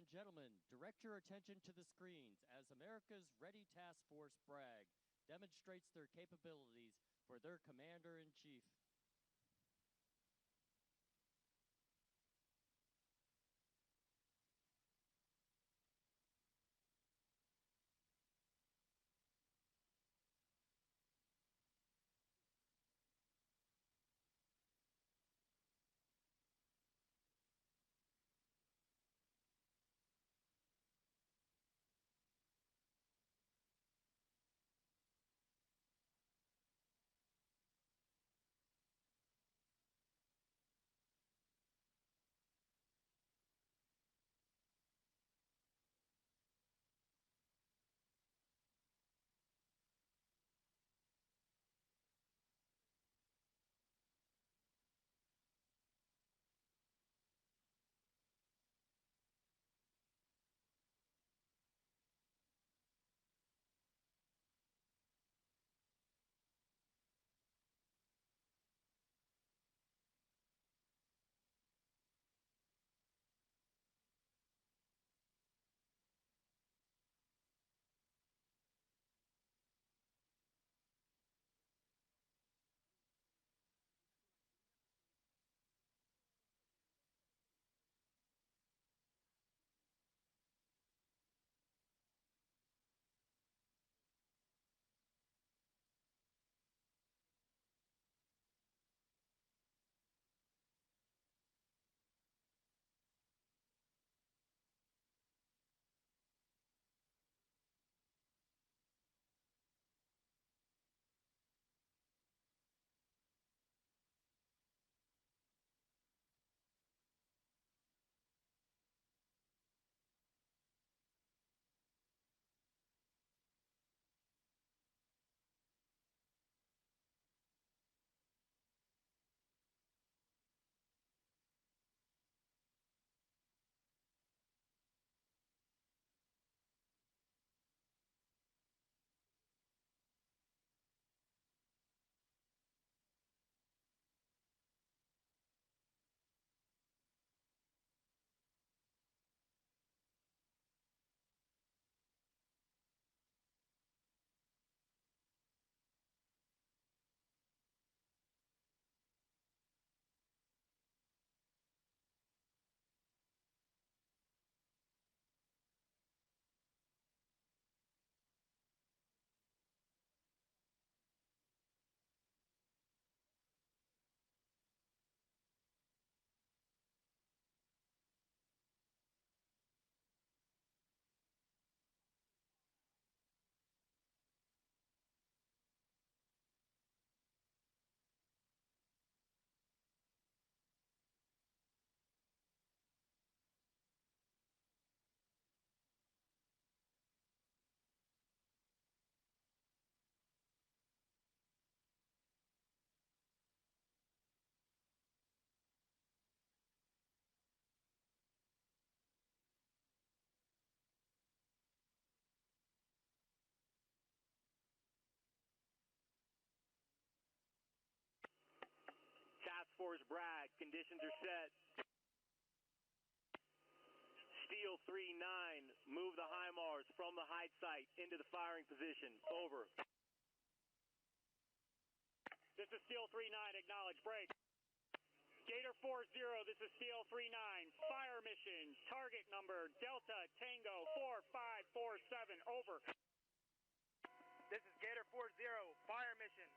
and gentlemen, direct your attention to the screens as America's Ready Task Force Bragg demonstrates their capabilities for their Commander-in-Chief. Task Force Bragg, conditions are set. Steel 3-9, move the HIMARS from the hide site into the firing position. Over. This is Steel 3-9, acknowledge, break. Gator 4-0, this is Steel 3-9, fire mission, target number Delta Tango 4547, over. This is Gator 4-0, fire mission.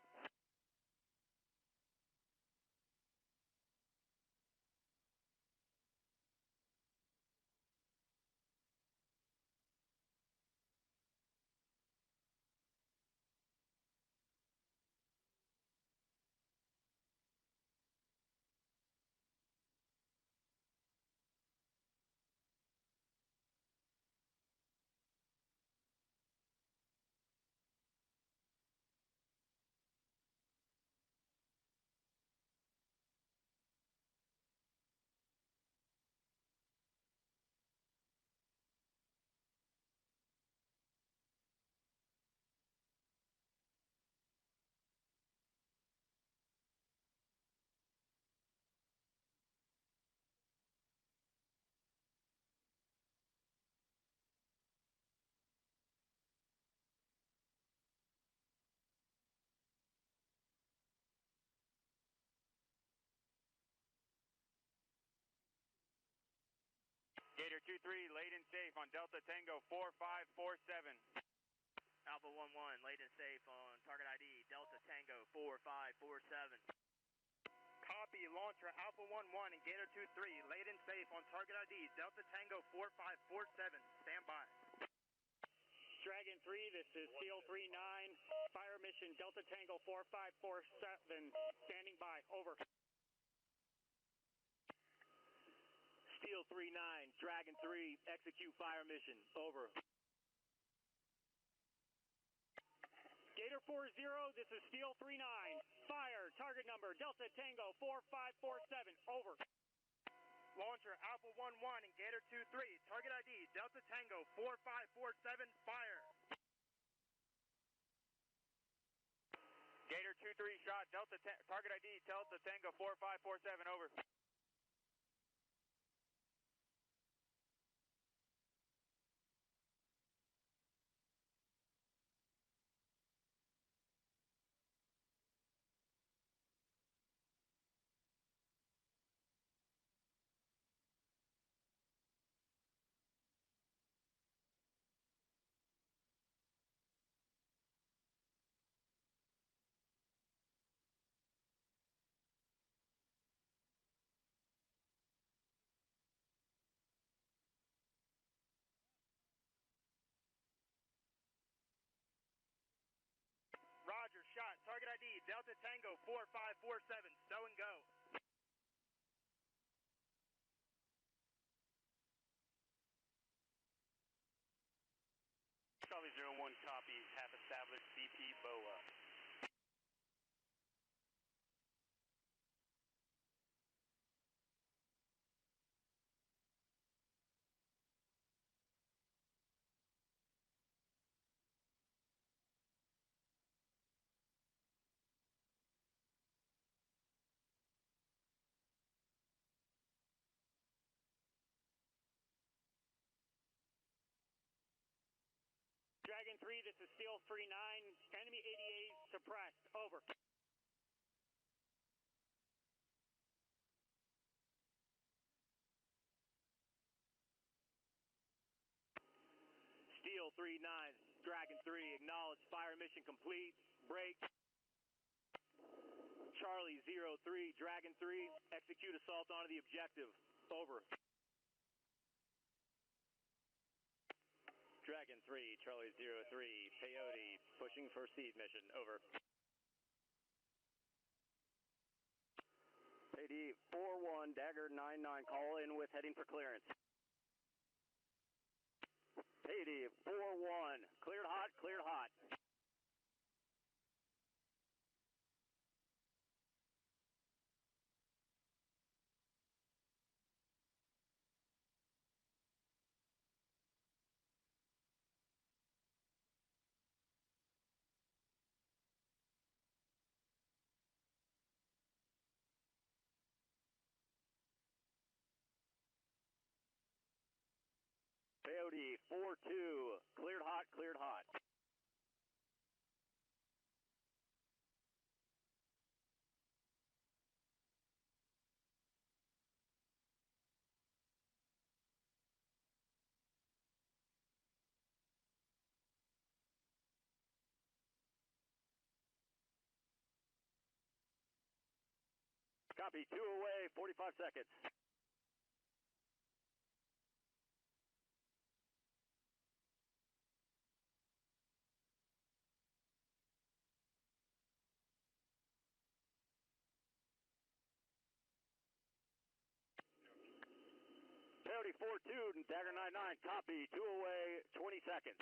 23, laid in safe on Delta Tango 4547. Alpha 11, laid in safe on target ID, Delta Tango 4547. Copy, launcher Alpha 11 and Gator 23, laid in safe on target ID, Delta Tango 4547. Stand by. Dragon 3, this is Steel 39, fire mission Delta Tango 4547, standing by, over. Steel 39, Dragon 3, execute fire mission, over. Gator 40, this is Steel 39, fire, target number Delta Tango 4547, over. Launcher Alpha 11 and Gator 23, target ID, Delta Tango 4547, fire. Gator 23 shot, target ID, Delta Tango 4547, over. Roger, shot, target ID, Delta Tango 4547, stow and go. Charlie 01, copy, have established BP BOA. Dragon 3, this is Steel 39, enemy 88 suppressed, over. Steel 39, Dragon 3, acknowledge fire mission complete, break. Charlie 03, Dragon 3, execute assault onto the objective, over. Dragon 3, Charlie 03, peyote, pushing for seed mission, over. Payday 41, Dagger 99, call in with heading for clearance. Payday 41, cleared hot, cleared hot. Peyote 42, cleared hot, cleared hot. Copy, 2 away, 45 seconds. Peyote 42, Dagger 99, copy, 2 away, 20 seconds.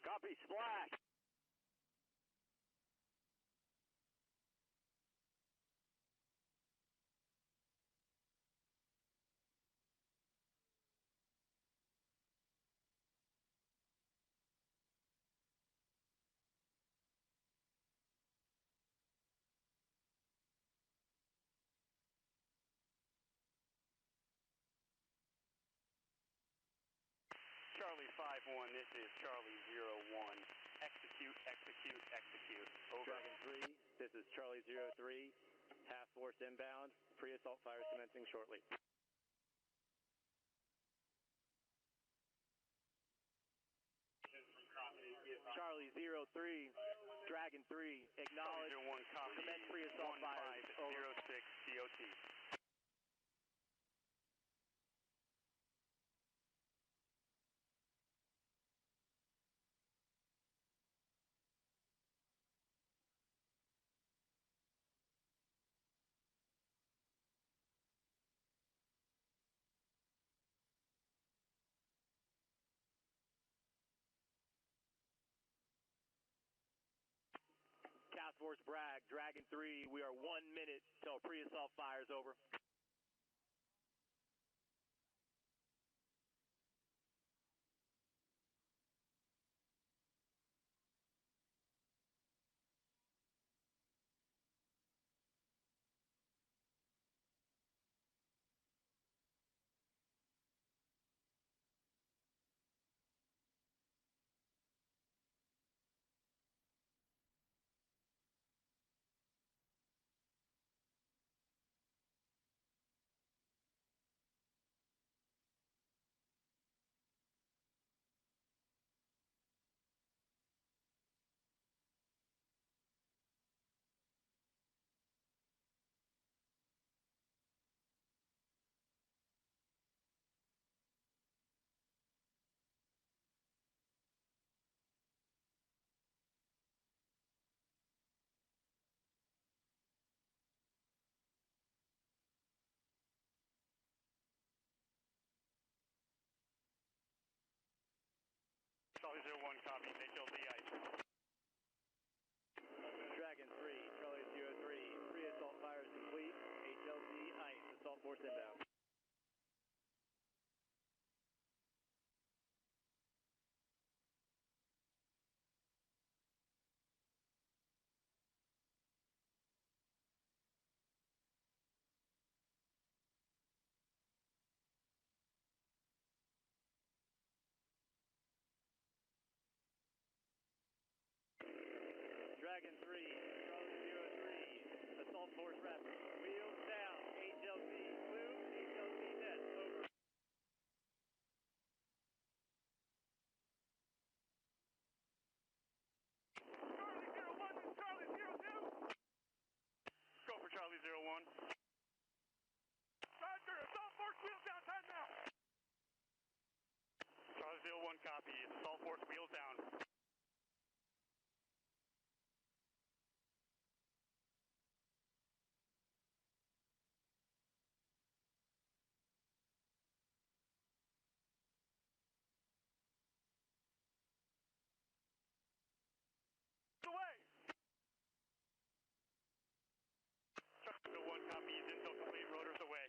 Copy, splash. 1, this is Charlie 01. Execute, execute, execute. Over. Dragon 3, this is Charlie 03. Task force inbound. Pre-assault fires commencing shortly. Charlie 03, Dragon 3, acknowledge. 01, copy. Commence pre-assault fires. Over. 1506 DOT. Task Force Bragg, Dragon 3, we are 1 minute till pre-assault fires. Over. Charlie 01, copy. HLZ ice. Dragon 3, Charlie 03, pre-assault fires complete. HLZ ice. Assault force inbound. Dragon 3, Charlie 03, assault force rep. Wheels down. HLZ blue. HLZ net. Over. Charlie 01, this is Charlie 02. Go for Charlie 01. Roger, assault force wheels down, time now. Charlie 01, copy. Assault force wheels down. Away! Charlie 01, copy. Intel complete. Rotors away.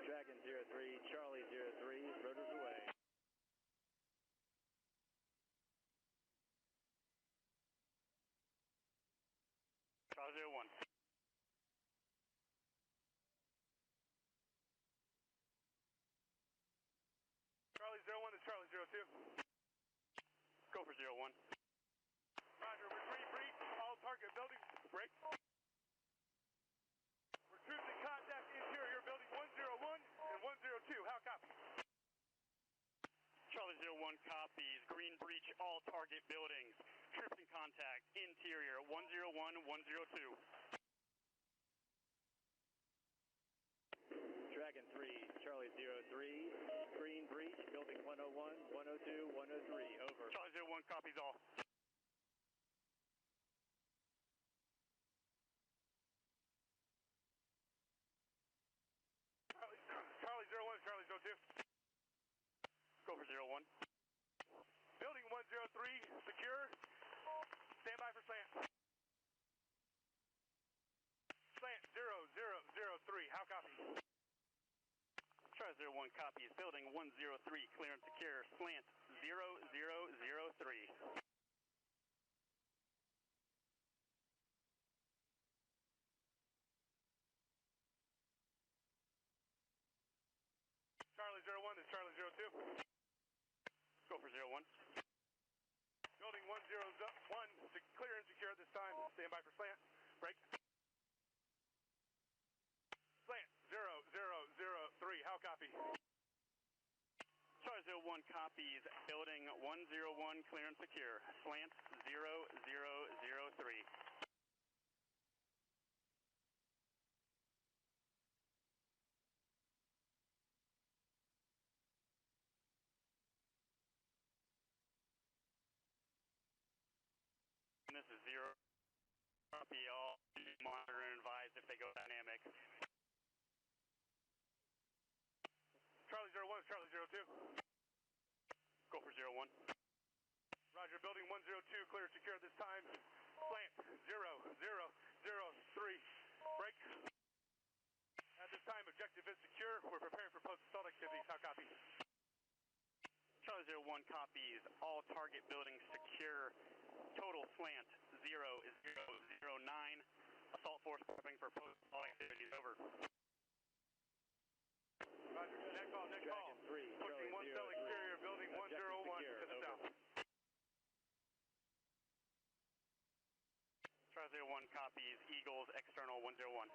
Dragon 03, Charlie 03, rotors away. Charlie 01. Charlie 01 to Charlie 02. Go for 01. Roger, retreat breach, all target buildings, break. We're troops in contact interior building 101 and 102. How copy? Charlie 01 copies. Green breach, all target buildings. Troops in contact interior 101, 102. Dragon 3, Charlie 03, green breach, building 101, 102, 103. Over. Charlie 01 copies all. Charlie 01 to Charlie 02. Go for 01. Building 103, secure. Stand by for slant. Slant 0003. How copy? Charlie 01 copies. Building 103, clear and secure. Slant 0003. Charlie 01 to Charlie 02. 1. Building 101, clear and secure at this time. Stand by for slant. Break. Slant 0003. How copy? Charlie 01 copies. Building 101 clear and secure. Slant 0003. This is 0. Copy all. Monitor and advise if they go dynamic. Charlie 01 is Charlie 02. Go for 01. Roger, building 102, clear and secure at this time. Slant 0003. Break. At this time, objective is secure. We're preparing for post-assault activities. How copy? Charlie 01 copies. All target buildings secure. Total slant 0009. Assault force prepping for post-assault activities. Over. Roger, next call, next call. Pushing 1 cell exterior, building 101 to the south. Charlie 01 copies. Eagles external 101.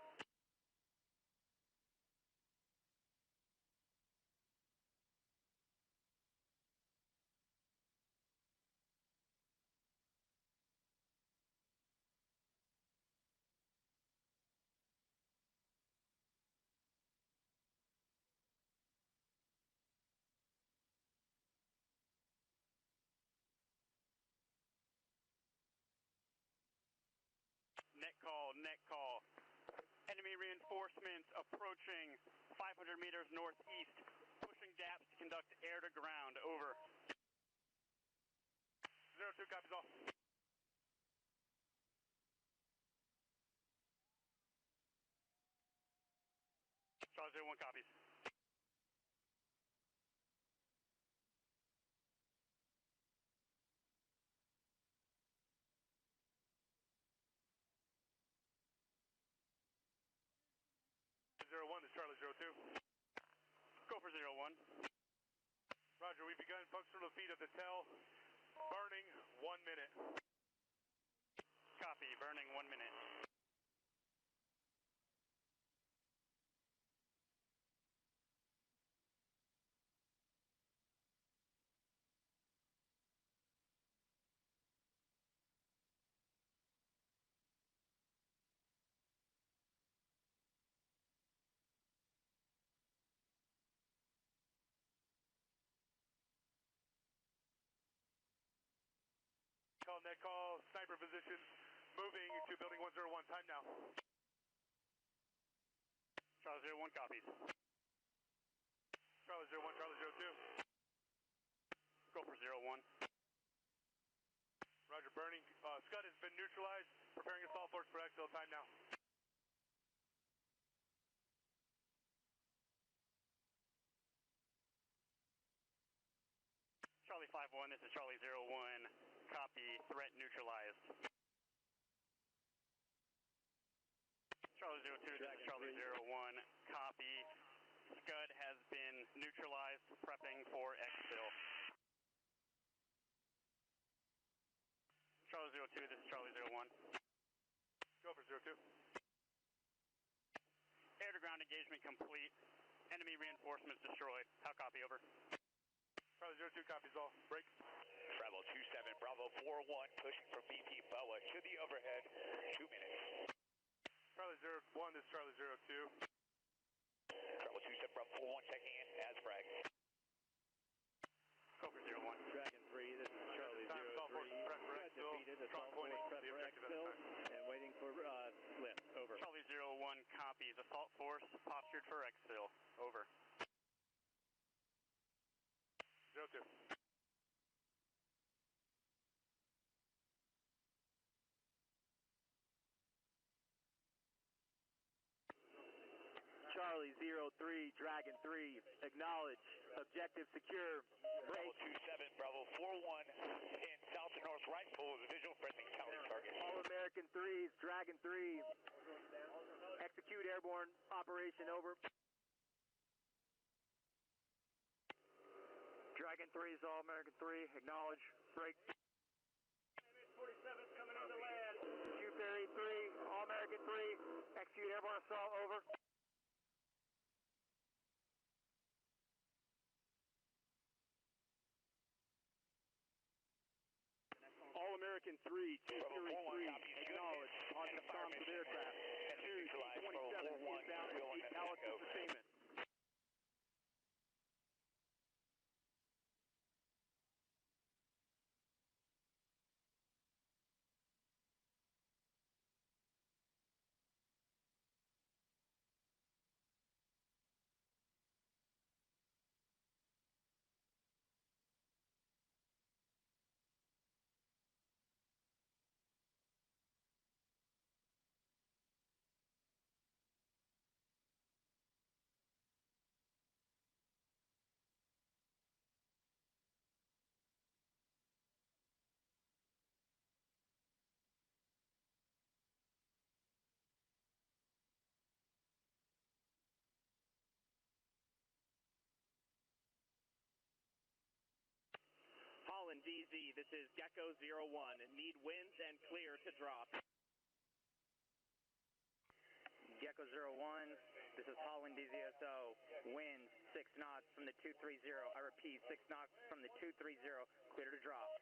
Net call. Enemy reinforcements approaching 500 meters northeast, pushing DAPs to conduct air to ground. Over. 02 copies all. Charlie 01 copies. This is Charlie 02. Go for 01. Roger, we've begun functional defeat of the TEL. Burning 1 minute. Copy, burning 1 minute. Net call, sniper position, moving to building 101, time now. Charlie 01 copies. Charlie 01, Charlie 02. Go for 01. Roger, burning. Scud has been neutralized, preparing assault force for exfil, time now. Charlie 51, this is Charlie 01. Copy, threat neutralized. Charlie 02, this is Charlie 01. Copy, Scud has been neutralized, prepping for exfil. Charlie 02, this is Charlie 01. Go for 02. Air to ground engagement complete. Enemy reinforcements destroyed. How copy, over? Charlie 02 copies all. Break. Travel 27 Bravo 41, pushing from BP Boa to the overhead. 2 minutes. Charlie 01, this is Charlie 02. Travel 27 Bravo 41, checking in as Bragg. Go for 01. Dragon 3, this is Charlie 03. Defeated assault force prep for exfil and waiting for lift. Over. Charlie 01 copies. Assault force postured for exfil. Over. 02. Charlie 03, Dragon 3, acknowledge. Objective secure. Bravo 27 Bravo 41 in south to north right full of the visual friendly counter target. All American 3s, Dragon 3. Execute airborne operation. Over. Dragon American 3 is All American 3. Acknowledge. Break. 47's coming into land. Q Ferry 3, All American 3. Execute airborne assault. Over. All American 3, Q Fury 3, acknowledge. Positive comms with aircraft. 2, 27, inbound and seek Allison sustainment. Holland DZ, this is Gecko 01. Need winds and clear to drop. Gecko 01, this is Holland DZSO. Wind 6 knots from the 230. I repeat, 6 knots from the 230. Clear to drop.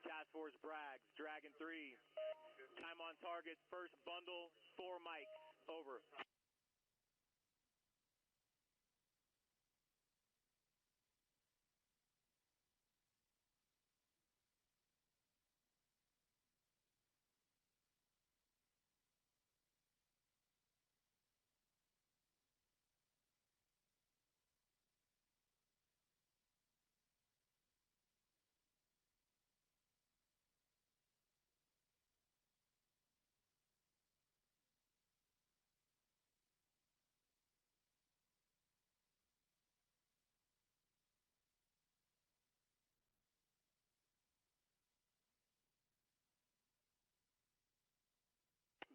Task Force Bragg, Dragon 3. Time on target, first bundle, 4 mics. Over.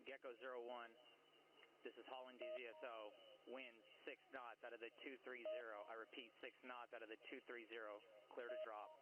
Gecko 01, this is Holland DZSO. Wind 6 knots out of the 230. I repeat, 6 knots out of the 230. Clear to drop.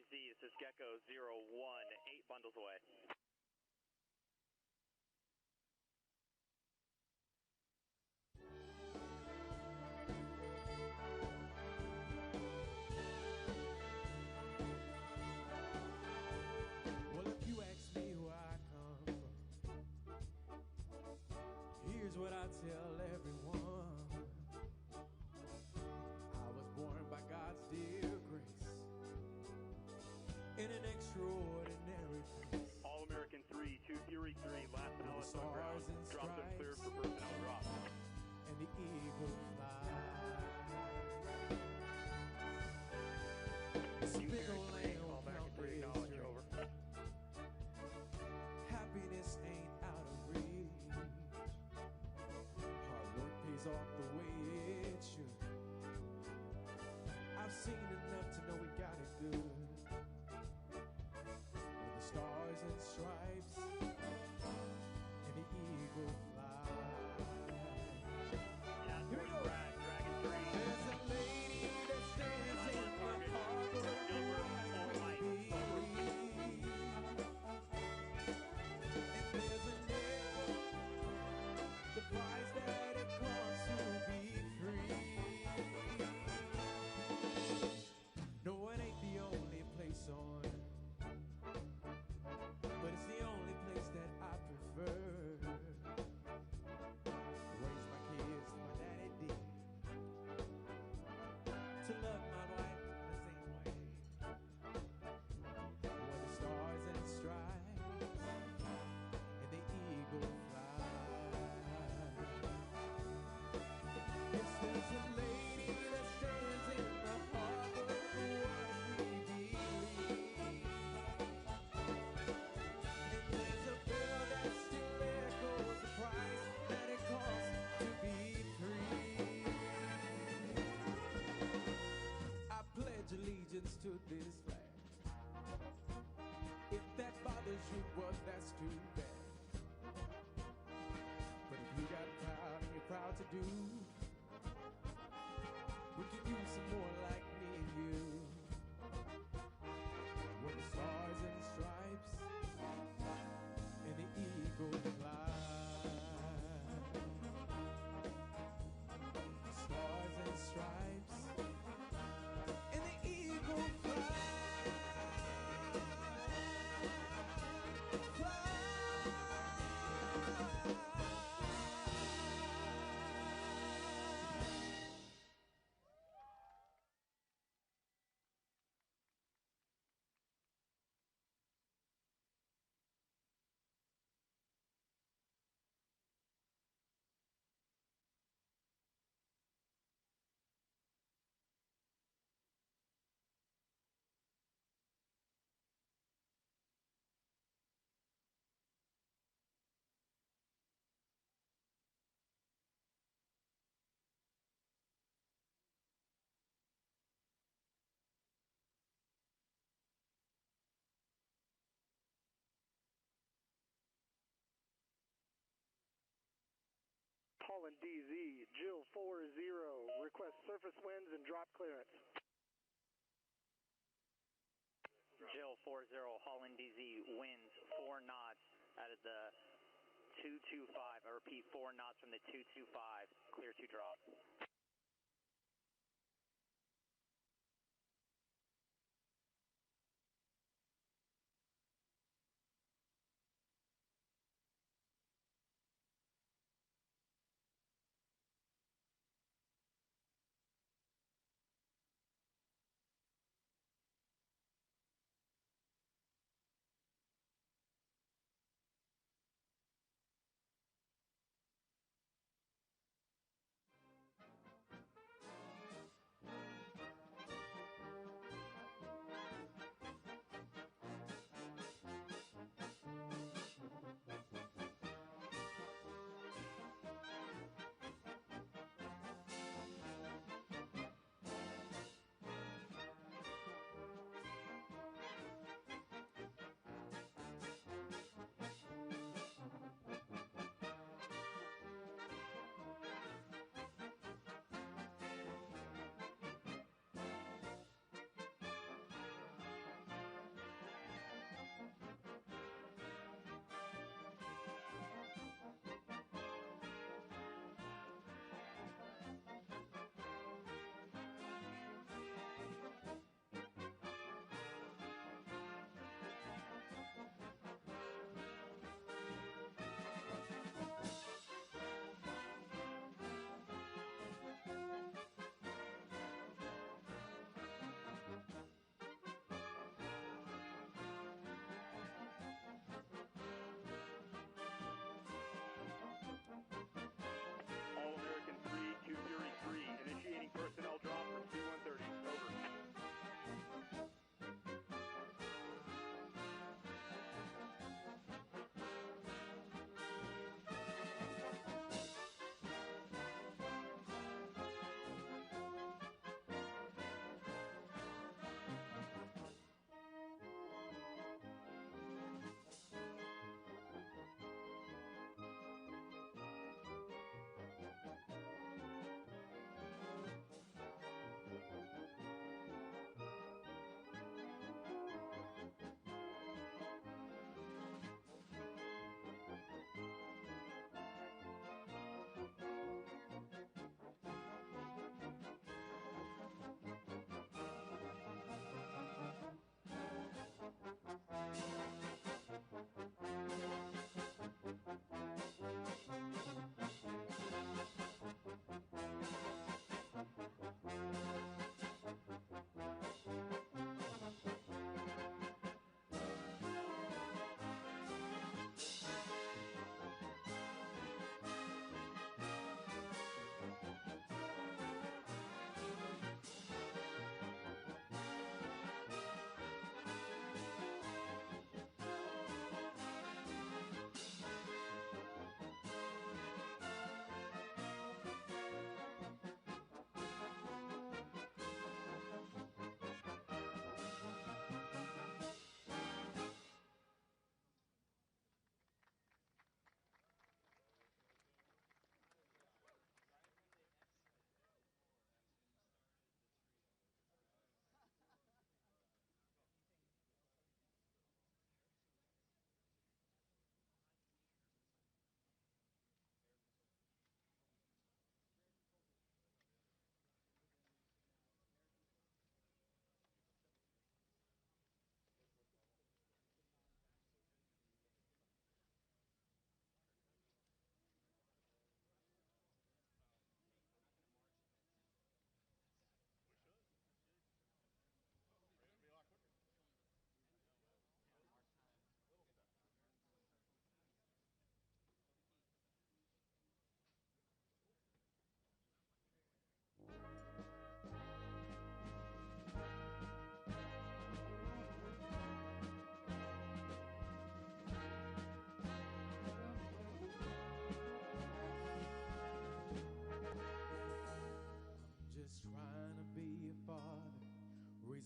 DZ, this is Gecko 01, 8 bundles away. Well, if you ask me where I come from, here's what I tell everyone. I was born by God's dear grace in an extraordinary place. All-American 3, 2 Fury 3, last With pallets the on ground. stars and Drop them stripes clear for personnel drop. and the eagle fly. This big old land won't count days straight. Happiness ain't out of reach. Hard work pays off the way it should. I've seen enough to know we got it good. With the stars and stripes and the eagle fly. Here we go. There's a lady that stands in the harbor of we believe. And there's a neighbor, the price that it costs to be free. No, it ain't the only place on earth, but it's the only place that I prefer. Raise my kids, my daddy did. To love my wife the same way. Where the stars and stripes and the eagle fly. Yes, there's a lady that stands in the harbor of what we believe. And there's a bell that still echoes the price that it costs to be free. I pledge allegiance to this flag. If that bothers you, well, that's too bad. But if you got proud and you're proud to do, we could use some more like me and you. Where the stars and stripes and the eagle fly. Stars and stripes and the eagle fly. Holland DZ, Jill 40, request surface winds and drop clearance. Jill 40, Holland DZ, winds 4 knots out of the 225. I repeat, 4 knots from the 225, clear to drop.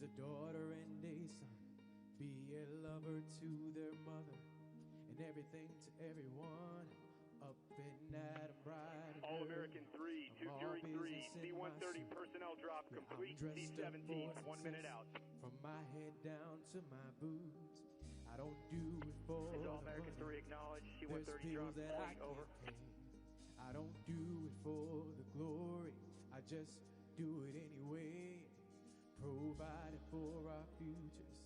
is a daughter and a son. Be a lover to their mother and everything to everyone. Up and at 'em bright and All-American 3, I'm 2 all Fury 3, business in my C-130 suit. personnel drop Yeah, complete, I'm dressed up C-17, for 1 minute success. out. From my head down to my boots, I don't do it for This is the All-American money. 3 acknowledged, There's C-130 bills drop that I complete, over. can't pay. I don't do it for the glory, I just do it anyway. Provided for our futures,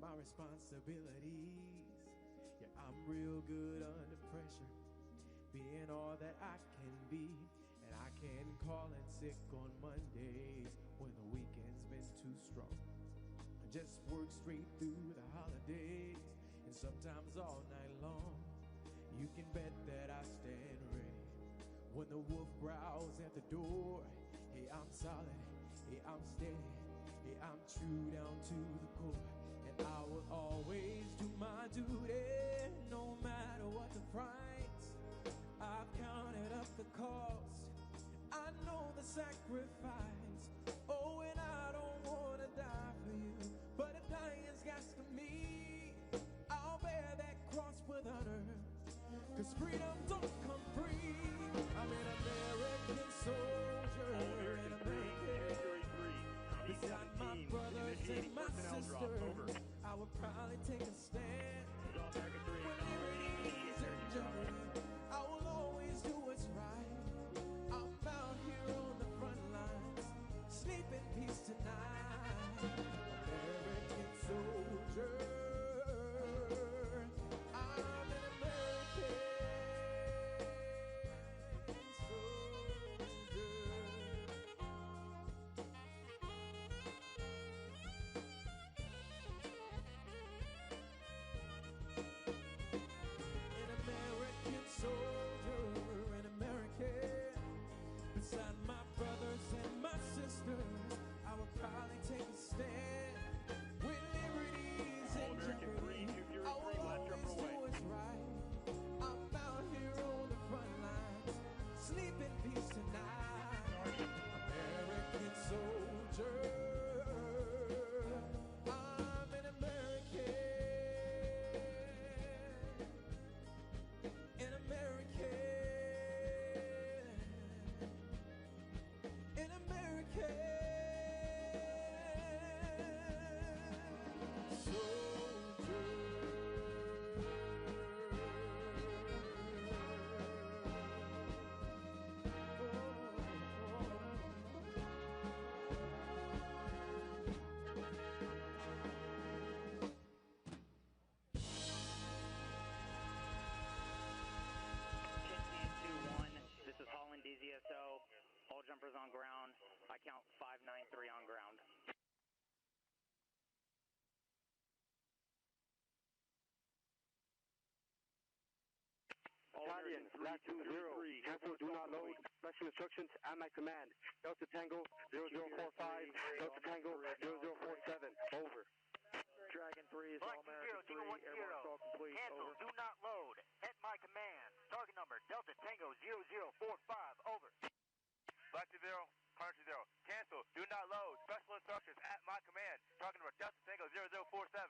my responsibilities. Yeah, I'm real good under pressure, being all that I can be. And I can call in sick on Mondays when the weekend's been too strong. I just work straight through the holidays and sometimes all night long. You can bet that I stand ready when the wolf growls at the door. Hey, I'm solid, hey, I'm steady, hey, I'm true down to the core. And I will always do my duty, no matter what the price. I've counted up the cost, I know the sacrifice. Oh, and I don't wanna die for you, but if dying's got to me, I'll bear that cross with honor. 'Cause freedom don't come free. I'm an American soldier, All-American an 3, 2 American. Fury 3, Beside my C-17, brothers and initiating my personnel drop, sisters, over. I would probably take a stand. This is All-American 3 When acknowledged, liberty is in jeopardy, I will always do what's right. I'm out here on the front lines, sleep in peace tonight. American soldier, I'm an American soldier. An American soldier, an American. Beside my brothers and my sisters, I would probably take a stand. When liberty's in All-American jeopardy, 3, 2 Fury I 3, will last always jumper do away. what's right. I'm out here on the front lines, sleep in peace tonight. American soldier, I'm an American. An American, an American soldier. Chinchilla 2-1, this is Holland DZSO. All jumpers on ground. I count 593 on ground. All-American 3, 2 Fury 3, Cancel, do not load. Special instructions at my command. Delta Tango 0045, Delta Tango 0047, over. Dragon 3 is All-American 3, airborne assault complete, Cancel, over. do not load. At my command. Target number Delta Tango 0045, over. Black to 0, Hunter to 0. Cancel, do not load. Special instructions at my command. Target number Delta Tango 0047.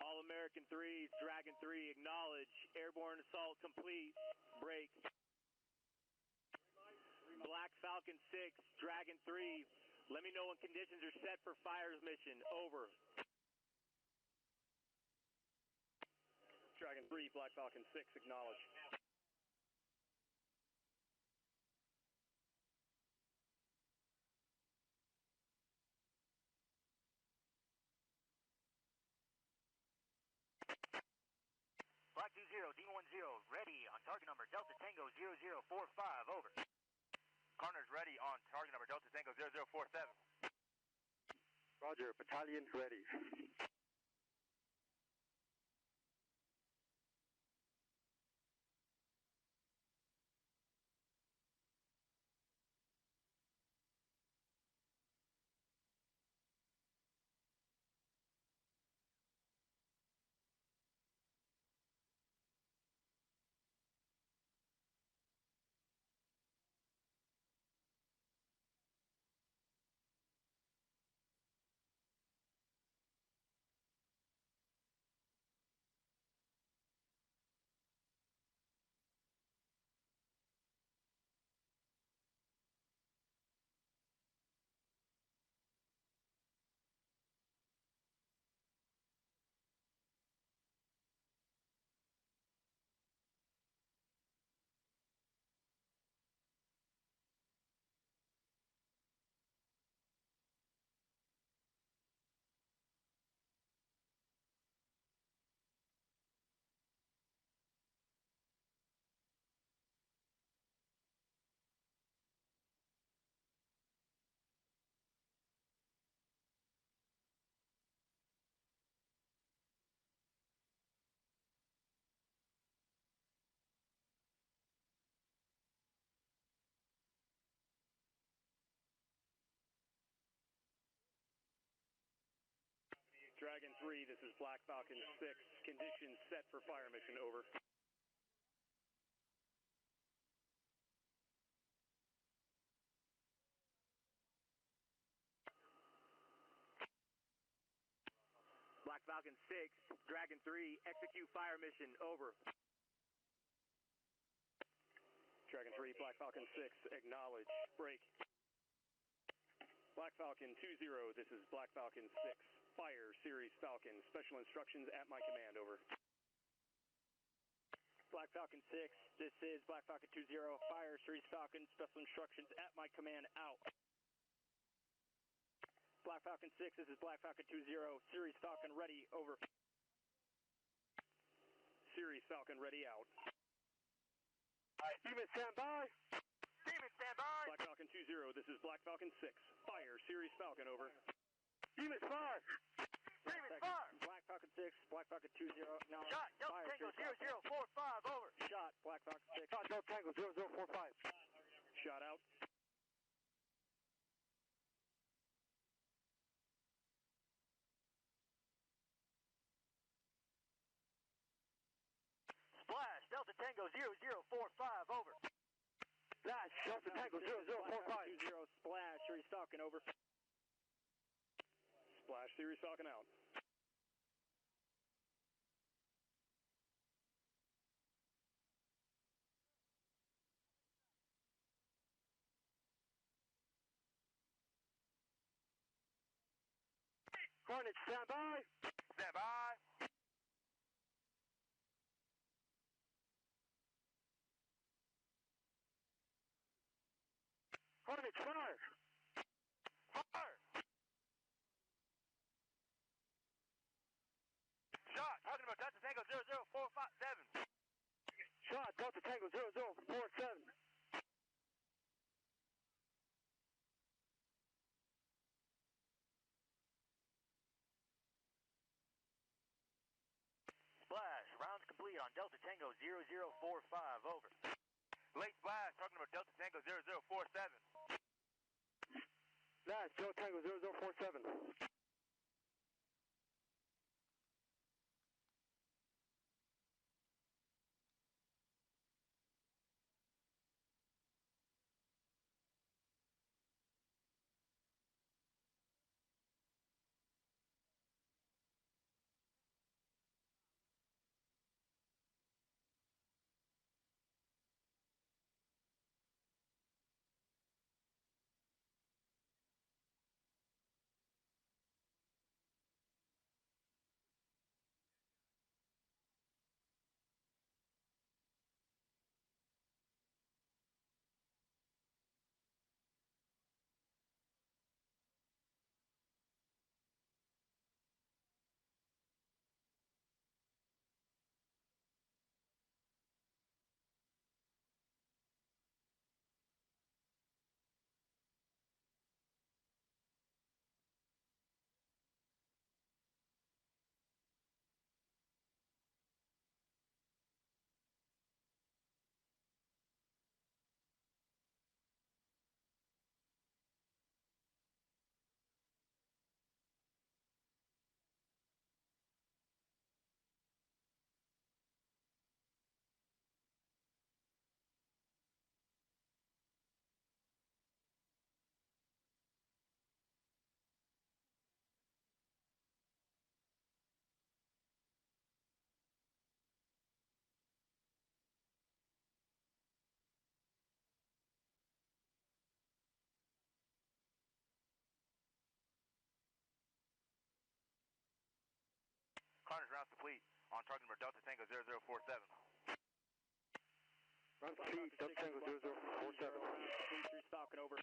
All-American 3, Dragon 3, acknowledge. Airborne assault complete. Break. Black Falcon 6, Dragon 3. Let me know when conditions are set for fires mission. Over. Dragon 3, Black Falcon 6, acknowledge. Black 20, D10, ready on target number Delta Tango 0045, over. Corners ready on target number Delta Tango 0047. Roger, battalion ready. 3, this is Black Falcon 6. Conditions set for fire mission, over. Black Falcon 6, Dragon 3, execute fire mission, over. Dragon 3, Black Falcon 6, acknowledge, break. Black Falcon 2-0, this is Black Falcon 6, fire, Series Falcon, special instructions at my command, over. Black Falcon 6, this is Black Falcon 2-0, fire, Series Falcon, special instructions at my command, out. Black Falcon 6, this is Black Falcon 2-0, Series Falcon ready, over. Series Falcon ready, out. Demon, stand by. Demon, stand by. Black Falcon 2-0, this is Black Falcon 6, fire, Series Falcon, over. Demon, fire. Demon, fire. Black Falcon 6, Black Falcon 2-0, now Shot, Delta fire, Tango Series Falcon. 0045, over. Shot, Black Falcon 6. Shot, Delta Tango 0045. Shot out. Splash, Delta Tango 0045, over. Flash, Delta Tango 0045. 2-0, splash, Series Falcon, over. Splash, Series Falcon, out. Hornet, stand by. Stand by. Hornet, fire. Fire. Shot, talking about Delta Tango 00457. Shot, Delta Tango 0047. Splash, rounds complete on Delta Tango 0045, over. Late splash, talking about Delta Tango 0047. Flash, Delta Tango 0047. Carnage rounds complete on talking about Delta Tango 0047. Round complete, Delta Tango 0047. Series Falcon, over.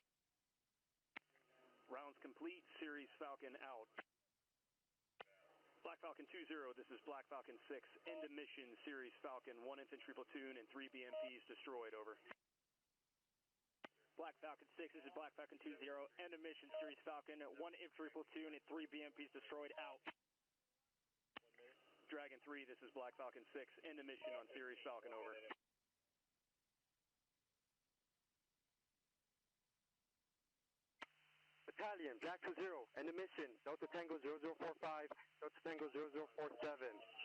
Rounds complete, Series Falcon, out. Black Falcon 2-0, this is Black Falcon 6, end of mission, Series Falcon, 1 infantry platoon and 3 BMPs destroyed, over. Black Falcon 6, this is Black Falcon 2-0, end of mission, Series Falcon, 1 infantry platoon and 3 BMPs destroyed, out. Dragon 3, this is Black Falcon 6, end of mission on Series Falcon, over. Battalion, Jack 20, and the mission, Delta Tango 0045, Delta Tango 0047.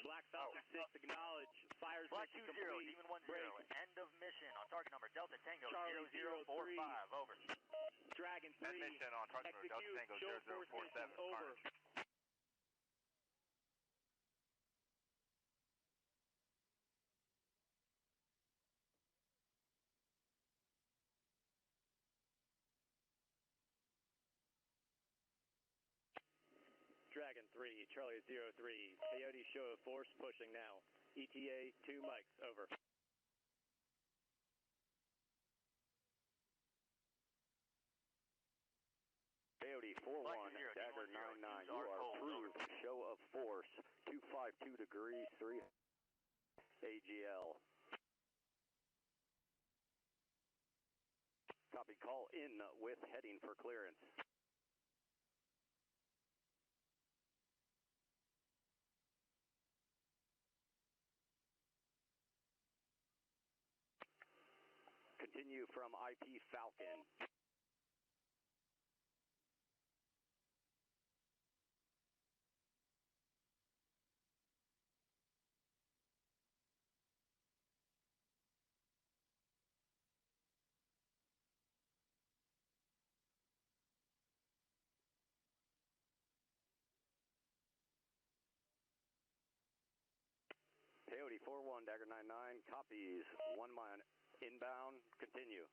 Black Falcon 6, acknowledge. Fires Black mission 20, complete. Demon 10, end of mission on target number Delta Tango Charlie 0045, over. Dragon 3, End mission on target number Delta Tango show force 0047, mission, over. Dragon 3, Charlie 03, Coyote show of force pushing now. ETA 2 mics, over. Coyote 41, Dagger 99, you are approved. Show of force, 252 degrees, 3 AGL. Copy, call in with heading for clearance. Continue from IP Falcon. Coyote 41, Dagger 99, copies, 1 mile inbound, continue.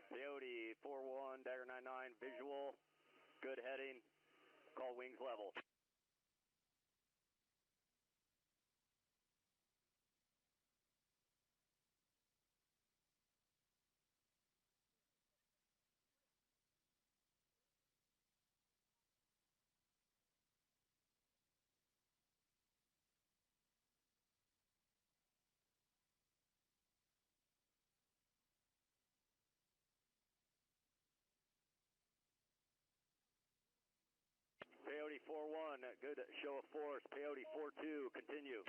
Coyote 41, Dagger 99, visual, good heading, call wings level. Peyote 4-1, good show of force. Peyote 4-2, continue.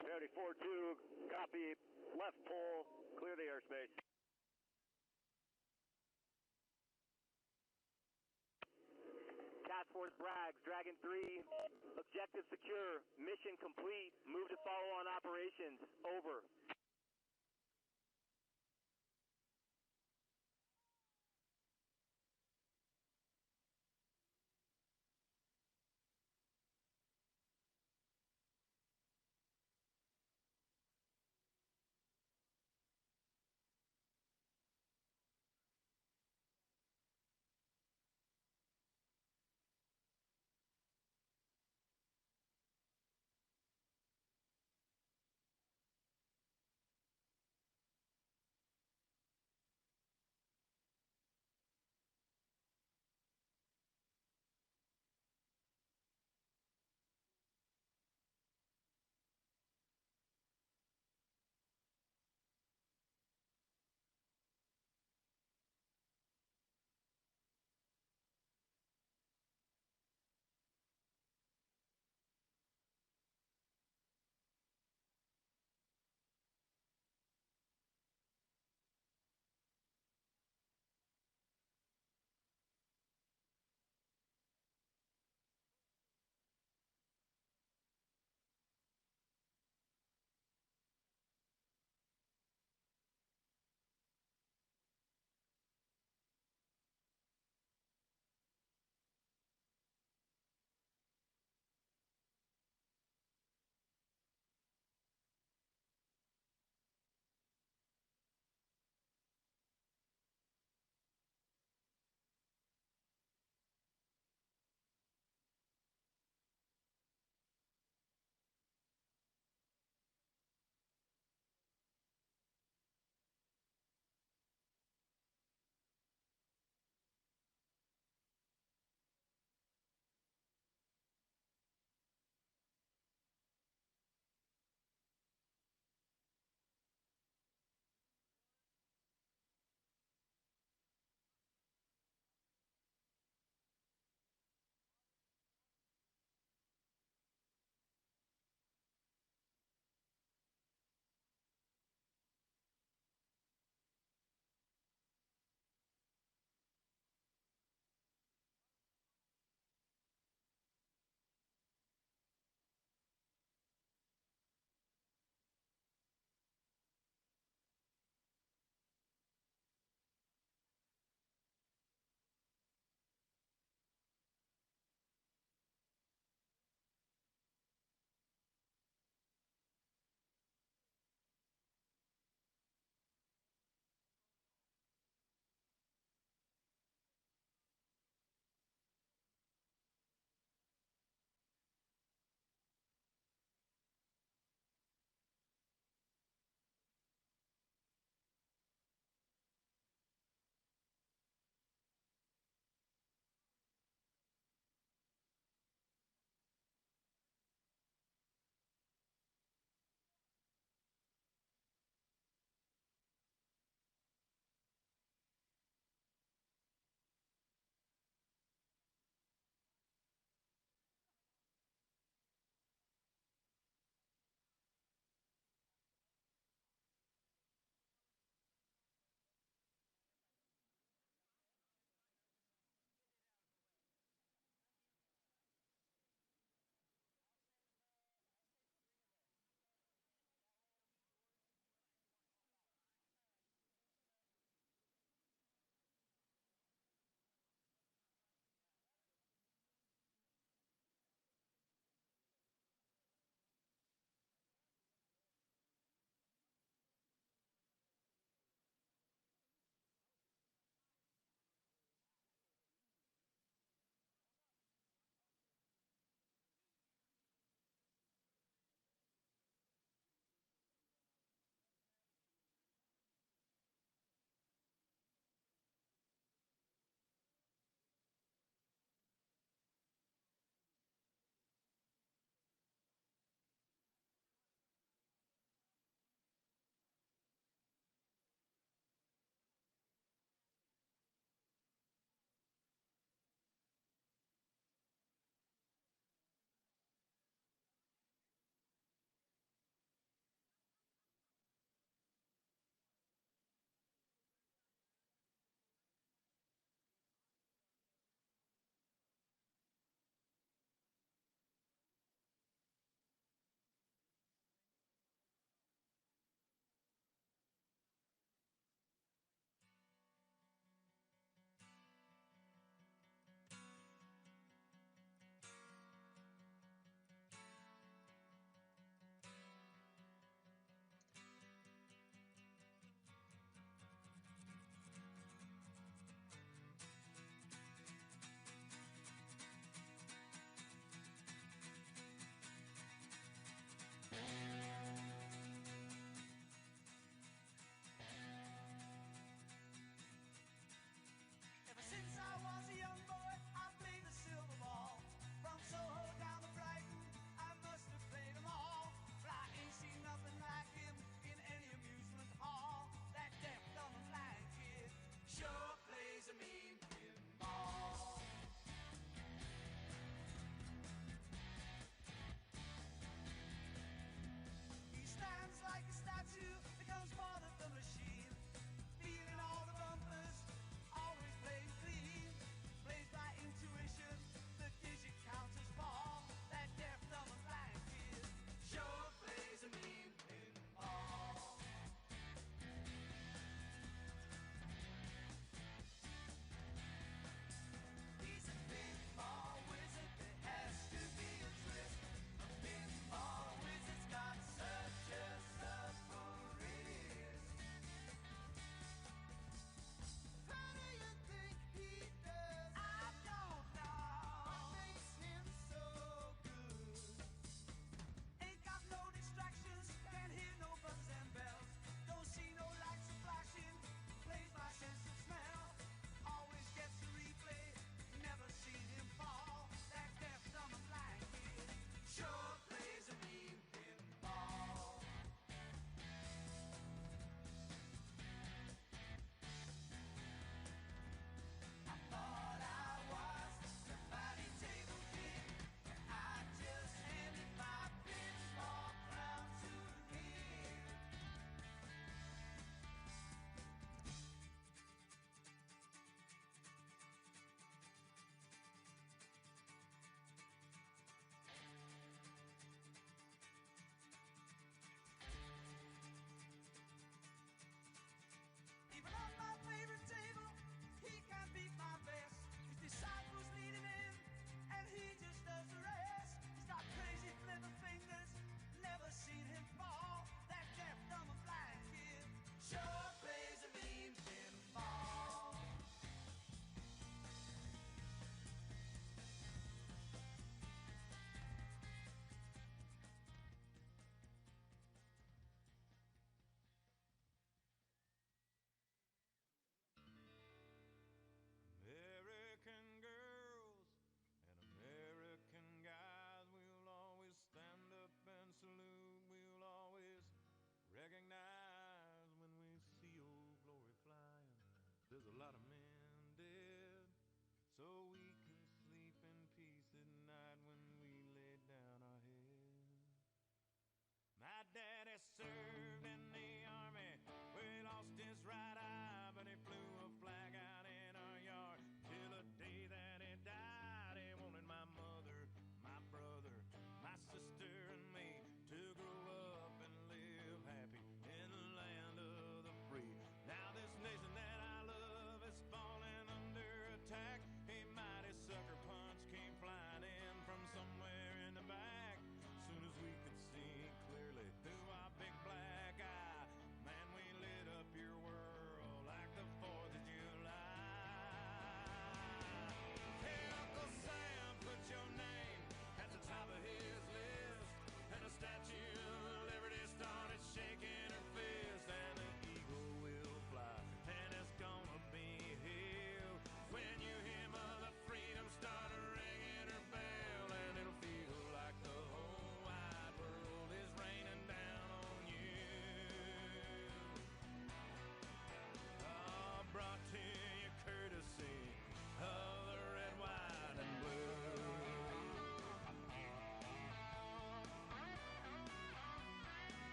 Peyote 4-2, copy, left pole, clear the airspace. Task Force Bragg, Dragon 3, objective secure, mission complete, move to follow on operations, over.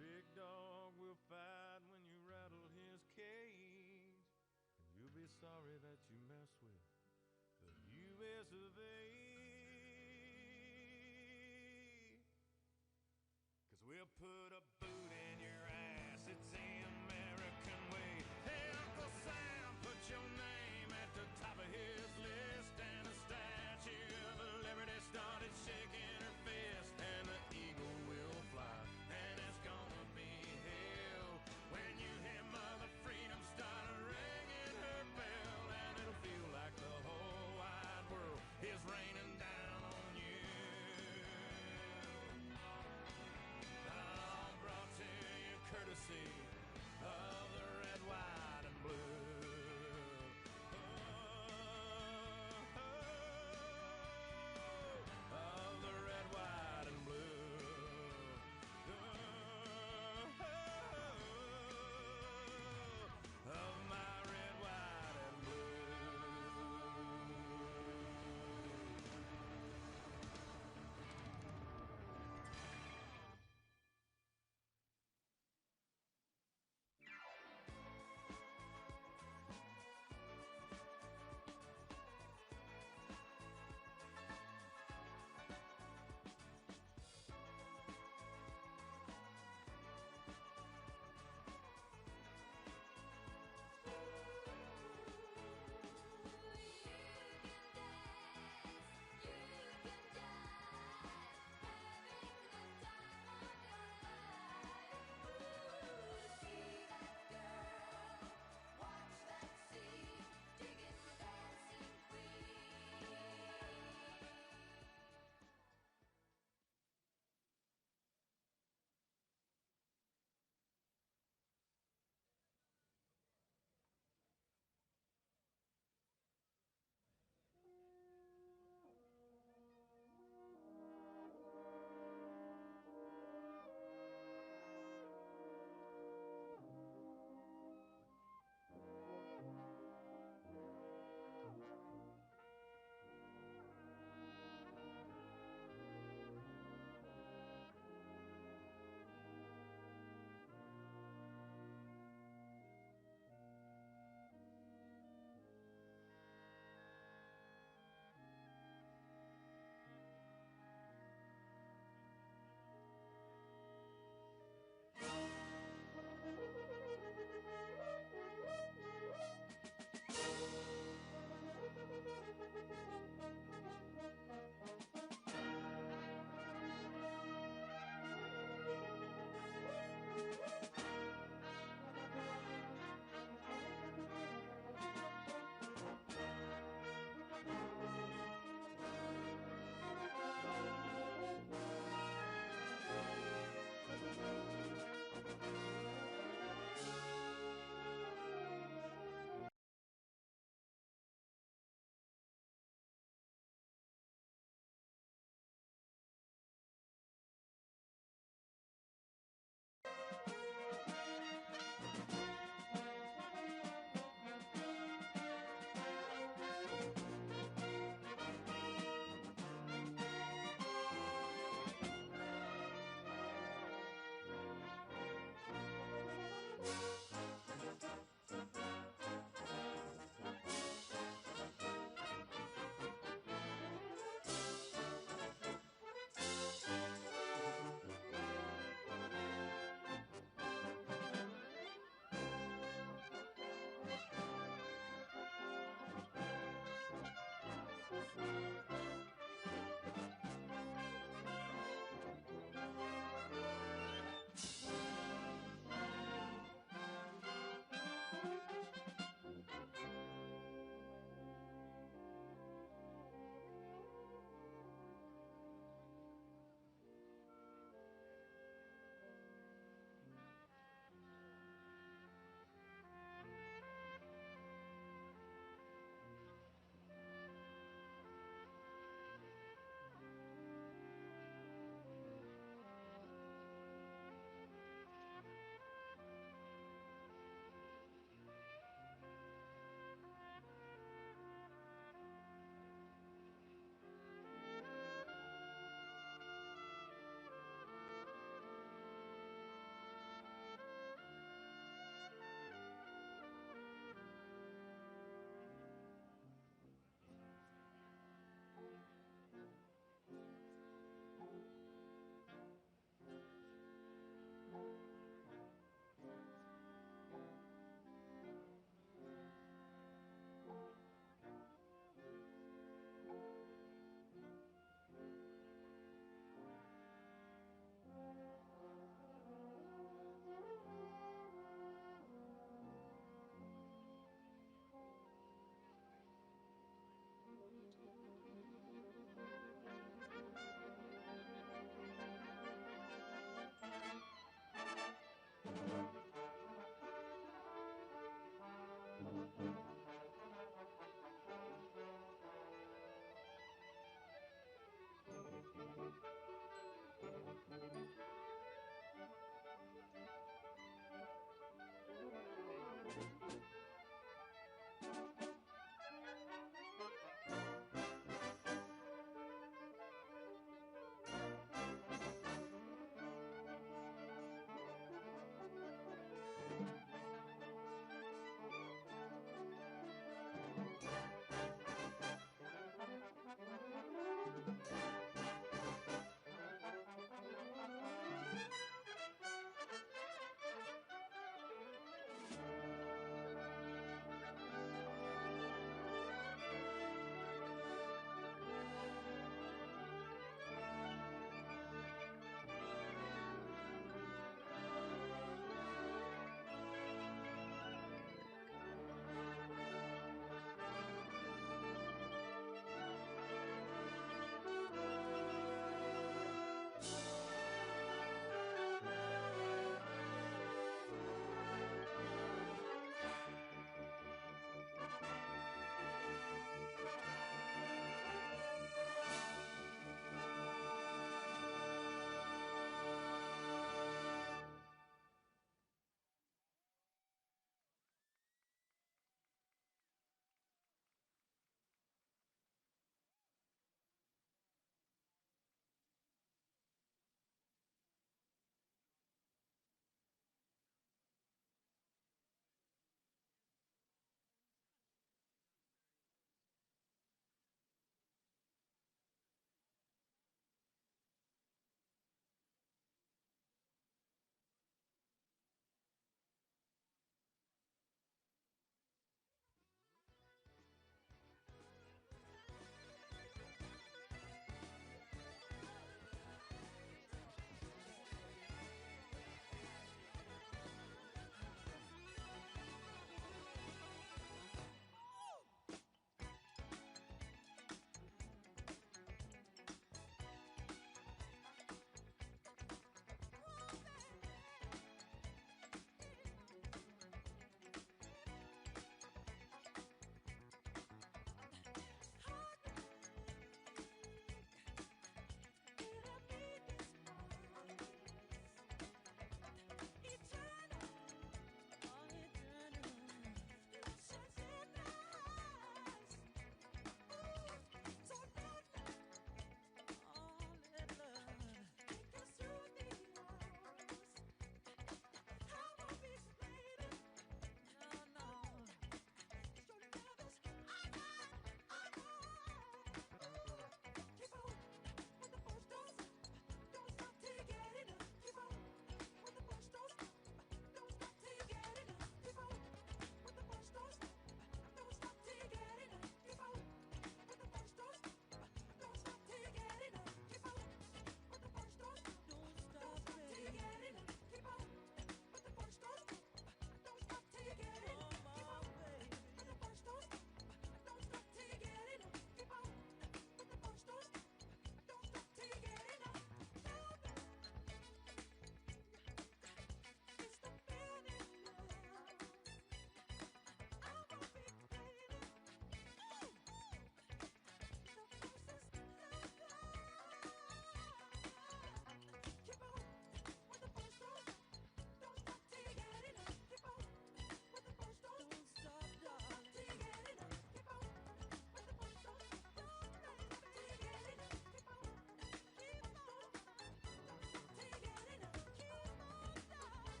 big dog will fight when you rattle his cage. And you'll be sorry that you mess with the U.S. of A. 'Cause we'll put a boot in your ass, it's the American way. Hey, Uncle Sam, put your name at the top of his list. And the Statue of Liberty started shaking her fist. And the eagle will fly, and it's gonna be hell when you hear Mother Freedom start ringing her bell. And it'll feel like the whole wide world is raining down on you. Oh,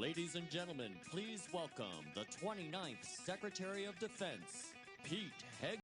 Ladies and gentlemen, please welcome the 29th Secretary of Defense, Pete Hegseth.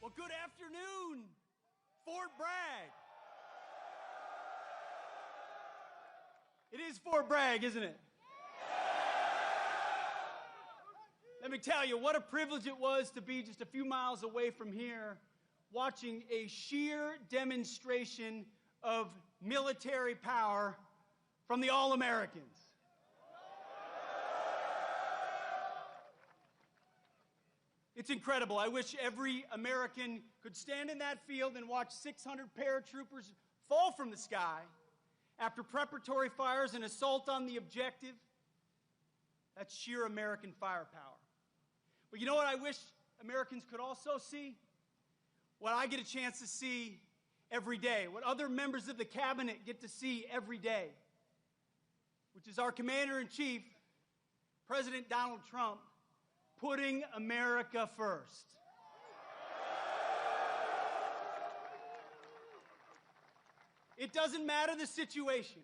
Well, good afternoon, Fort Bragg. It is Fort Bragg, isn't it? Let me tell you, what a privilege it was to be just a few miles away from here, watching a sheer demonstration of military power from the All-Americans. It's incredible. I wish every American could stand in that field and watch 600 paratroopers fall from the sky after preparatory fires and assault on the objective. That's sheer American firepower. But you know what I wish Americans could also see? What I get a chance to see every day, what other members of the cabinet get to see every day, which is our Commander-in-Chief, President Donald Trump, putting America first. It doesn't matter the situation,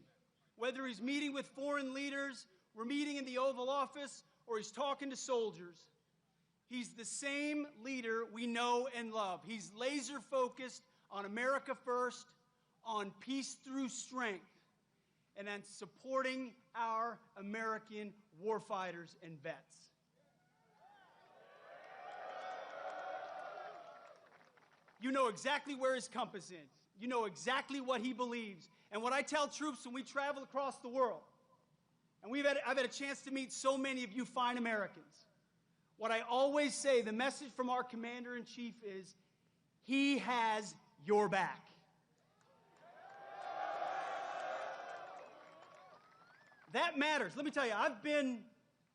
whether he's meeting with foreign leaders, we're meeting in the Oval Office, or he's talking to soldiers. He's the same leader we know and love. He's laser focused on America first, on peace through strength, and on supporting our American warfighters and vets. You know exactly where his compass is. You know exactly what he believes. And what I tell troops when we travel across the world, and I've had a chance to meet so many of you fine Americans, what I always say, the message from our Commander-in-Chief is, he has your back. That matters. Let me tell you, I've been,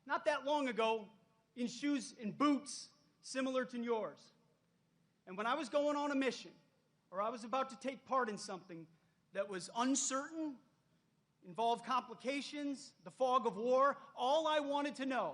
not that long ago, in shoes and boots similar to yours. And when I was going on a mission, or I was about to take part in something that was uncertain, involved complications, the fog of war, all I wanted to know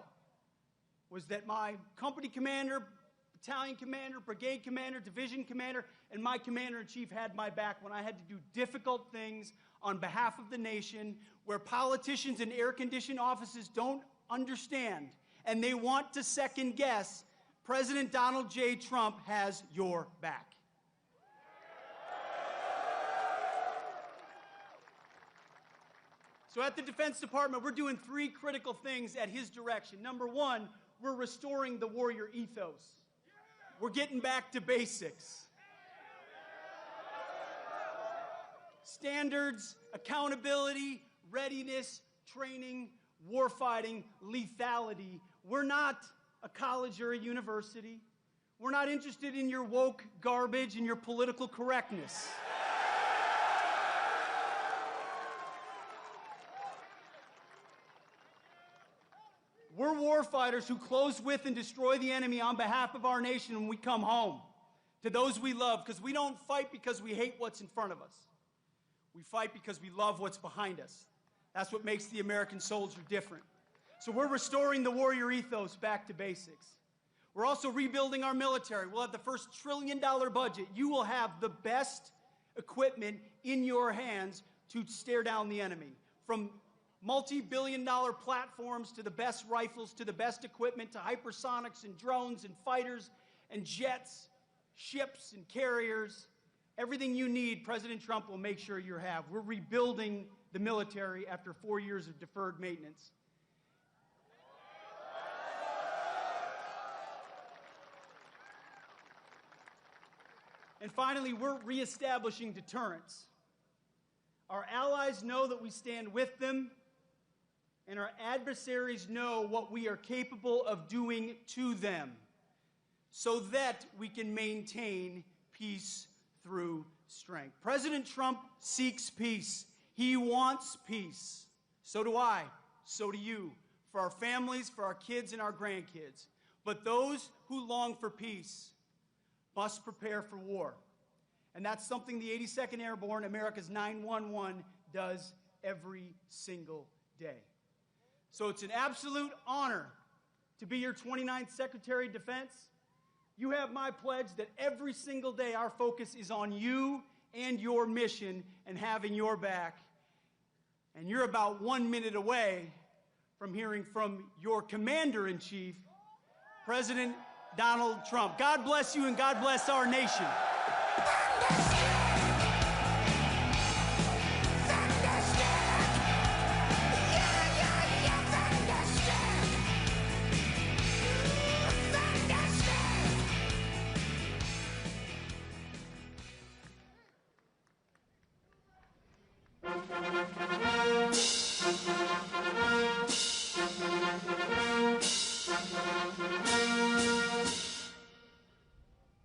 was that my company commander, battalion commander, brigade commander, division commander, and my Commander-in-Chief had my back when I had to do difficult things on behalf of the nation, where politicians in air-conditioned offices don't understand, and they want to second-guess. President Donald J. Trump has your back. So at the Defense Department, we're doing three critical things at his direction. Number one, we're restoring the warrior ethos. We're getting back to basics. Standards, accountability, readiness, training, warfighting, lethality. We're not a college or a university. We're not interested in your woke garbage and your political correctness. We're warfighters who close with and destroy the enemy on behalf of our nation when we come home to those we love, because we don't fight because we hate what's in front of us. We fight because we love what's behind us. That's what makes the American soldier different. So we're restoring the warrior ethos back to basics. We're also rebuilding our military. We'll have the first $1 trillion budget. You will have the best equipment in your hands to stare down the enemy. From multi-billion-dollar platforms to the best rifles, to the best equipment, to hypersonics and drones and fighters and jets, ships and carriers. Everything you need, President Trump will make sure you have. We're rebuilding the military after 4 years of deferred maintenance. And finally, we're reestablishing deterrence. Our allies know that we stand with them, and our adversaries know what we are capable of doing to them, so that we can maintain peace through strength. President Trump seeks peace. He wants peace. So do I. So do you. For our families, for our kids and our grandkids. But those who long for peace must prepare for war. And that's something the 82nd Airborne, America's 911, does every single day. So it's an absolute honor to be your 29th Secretary of Defense. You have my pledge that every single day our focus is on you and your mission and having your back. And you're about 1 minute away from hearing from your Commander-in-Chief, President Donald Trump. God bless you and God bless our nation.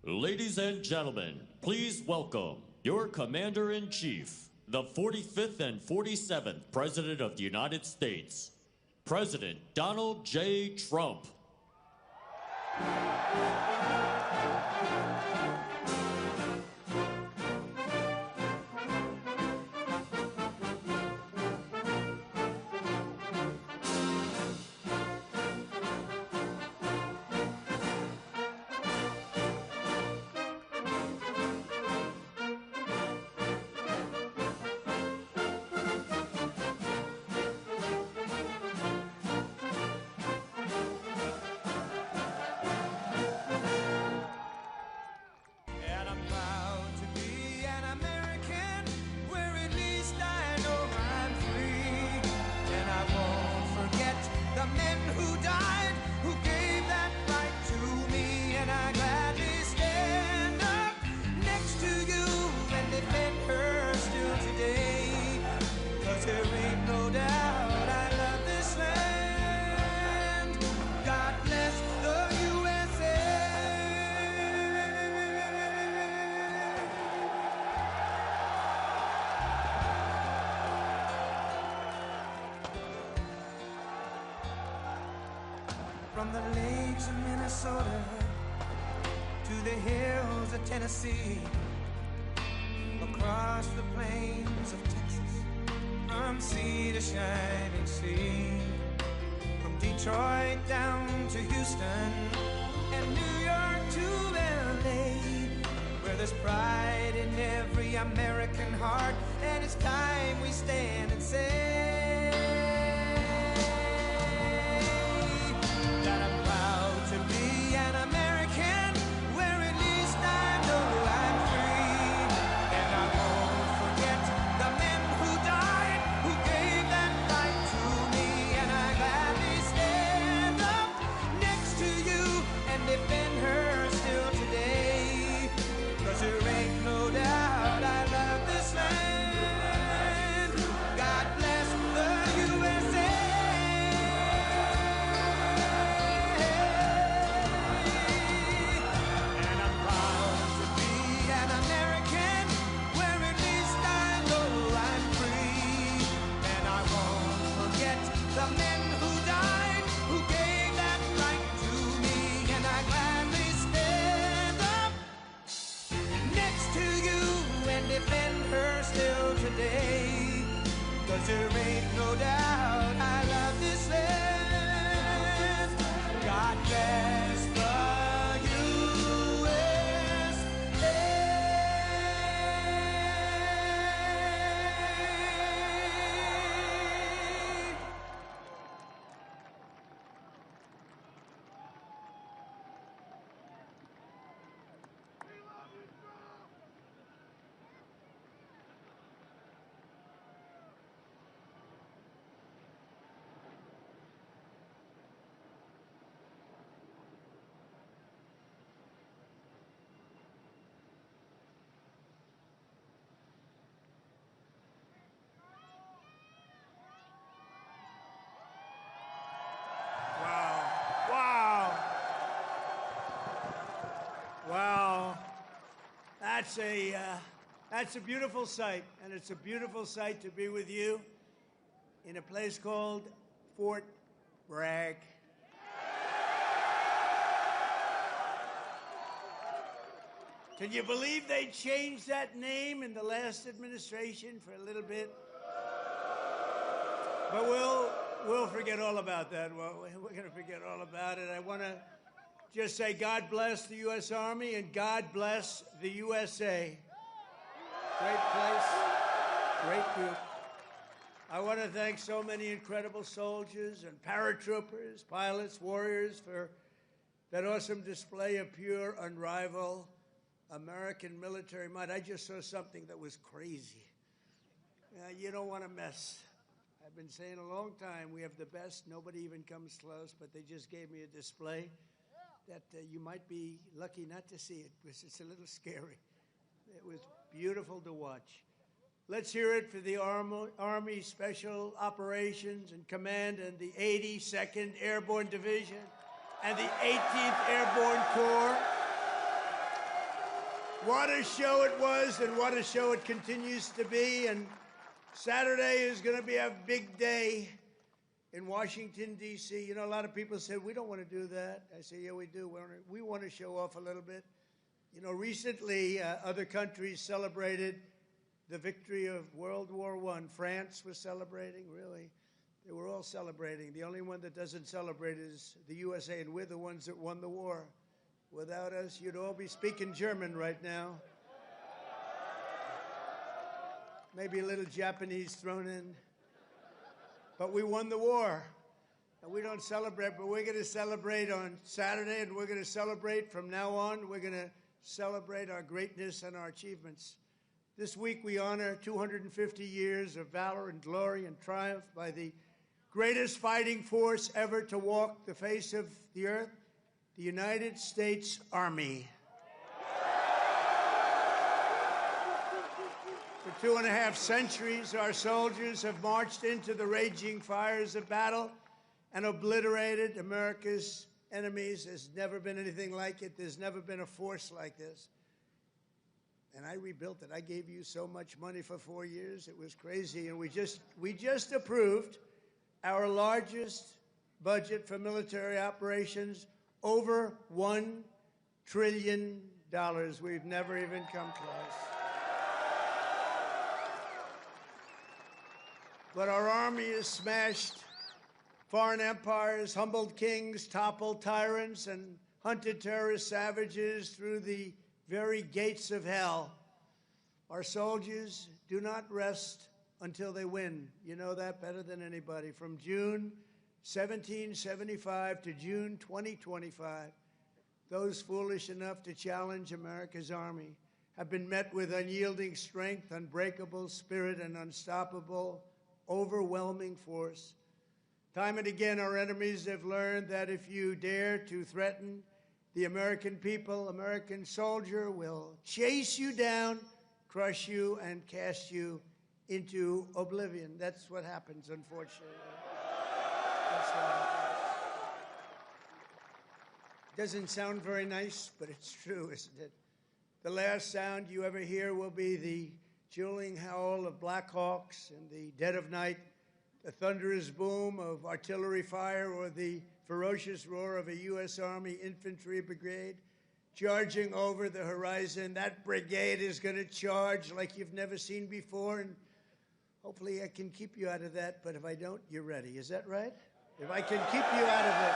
Ladies and gentlemen, please welcome your Commander-in-Chief, the 45th and 47th President of the United States, President Donald J. Trump. From the lakes of Minnesota to the hills of Tennessee, across the plains of Texas, from sea to shining sea, from Detroit down to Houston and New York to LA, where there's pride in every American heart, and it's time we stand and say that I'm proud to be an American, where at least I know I'm free. And I won't forget the men who died, who gave that right to me. And I gladly stand up next to you and defend her still today. 'Cause there ain't no doubt I love this land. God bless the USA. The men who died, who gave that right to me, and I gladly stand up next to you and defend her still today. 'Cause there ain't no doubt I love this land. God bless the Wow, That's a beautiful sight, and it's a beautiful sight to be with you in a place called Fort Bragg. Can you believe they changed that name in the last administration for a little bit? But we'll forget all about that. Well, we're going to forget all about it. I want to just say God bless the U.S. Army and God bless the USA. Great place, great group. I want to thank so many incredible soldiers and paratroopers, pilots, warriors for that awesome display of pure, unrivaled American military might. I just saw something that was crazy. You don't want to mess. I've been saying a long time, we have the best. Nobody even comes close, but they just gave me a display that you might be lucky not to see it because it's a little scary. It was beautiful to watch. Let's hear it for the Army Special Operations and Command and the 82nd Airborne Division and the 18th Airborne Corps. What a show it was and what a show it continues to be. And Saturday is going to be a big day in Washington, D.C. You know, a lot of people say, we don't want to do that. I say, yeah, we do. We want to show off a little bit. You know, recently, other countries celebrated the victory of World War I. France was celebrating, really. They were all celebrating. The only one that doesn't celebrate is the USA, and we're the ones that won the war. Without us, you'd all be speaking German right now. Maybe a little Japanese thrown in. But we won the war. And we don't celebrate, but we're going to celebrate on Saturday, and we're going to celebrate from now on. We're going to celebrate our greatness and our achievements. This week we honor 250 years of valor and glory and triumph by the greatest fighting force ever to walk the face of the earth, the United States Army. For 2.5 centuries, our soldiers have marched into the raging fires of battle and obliterated America's enemies. There's never been anything like it. There's never been a force like this. And I rebuilt it. I gave you so much money for 4 years. It was crazy. And we just approved our largest budget for military operations, over $1 trillion. We've never even come close. But our army has smashed foreign empires, humbled kings, toppled tyrants, and hunted terrorist savages through the very gates of hell. Our soldiers do not rest until they win. You know that better than anybody. From June 1775 to June 2025, those foolish enough to challenge America's army have been met with unyielding strength, unbreakable spirit, and unstoppable, overwhelming force. Time and again, our enemies have learned that if you dare to threaten the American people, American soldier will chase you down, crush you, and cast you into oblivion. That's what happens, unfortunately. That's what happens. Doesn't sound very nice, but it's true, isn't it? The last sound you ever hear will be the chilling howl of Black Hawks in the dead of night, the thunderous boom of artillery fire, or the ferocious roar of a U.S. Army infantry brigade charging over the horizon. That brigade is going to charge like you've never seen before, and hopefully I can keep you out of that, but if I don't, you're ready. Is that right? If I can keep you out of it.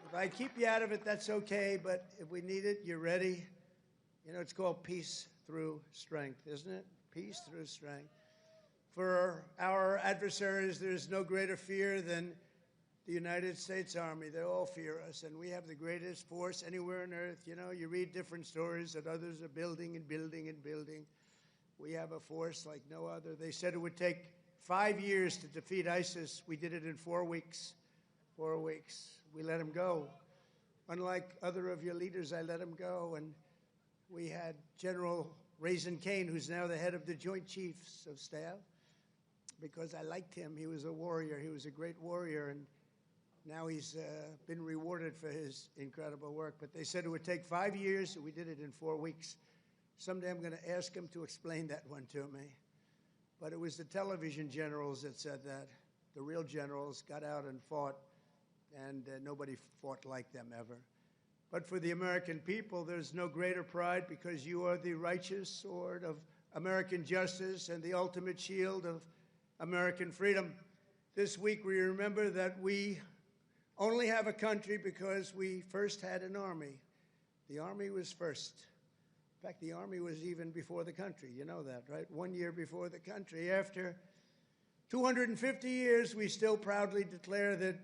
If I keep you out of it, that's okay, but if we need it, you're ready. You know, it's called peace through strength, isn't it? Peace through strength. For our adversaries, there's no greater fear than the United States Army. They all fear us, and we have the greatest force anywhere on earth. You know, you read different stories that others are building and building and building. We have a force like no other. They said it would take 5 years to defeat ISIS. We did it in 4 weeks. 4 weeks. We let them go. Unlike other of your leaders, I let them go, and we had General Raisin Kane, who's now the head of the Joint Chiefs of Staff, because I liked him. He was a warrior. He was a great warrior, and now he's been rewarded for his incredible work. But they said it would take 5 years, and we did it in 4 weeks. Someday I'm going to ask him to explain that one to me. But it was the television generals that said that. The real generals got out and fought, and nobody fought like them ever. But for the American people, there's no greater pride because you are the righteous sword of American justice and the ultimate shield of American freedom. This week we remember that we only have a country because we first had an army. The army was first. In fact, the army was even before the country. You know that, right? 1 year before the country. After 250 years, we still proudly declare that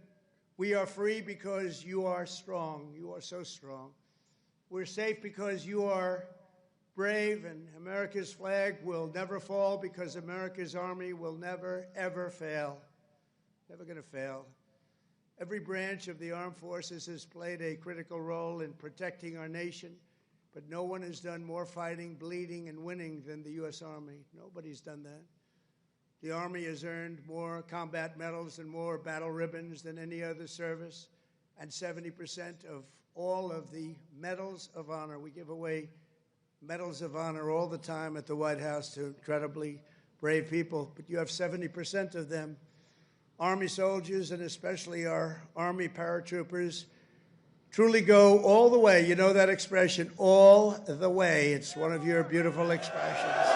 we are free because you are strong. You are so strong. We're safe because you are brave, and America's flag will never fall because America's army will never, ever fail. Never going to fail. Every branch of the armed forces has played a critical role in protecting our nation, but no one has done more fighting, bleeding, and winning than the U.S. Army. Nobody's done that. The Army has earned more combat medals and more battle ribbons than any other service, and 70% of all of the medals of honor. We give away medals of honor all the time at the White House to incredibly brave people, but you have 70% of them. Army soldiers, and especially our Army paratroopers, truly go all the way. You know that expression, all the way. It's one of your beautiful expressions.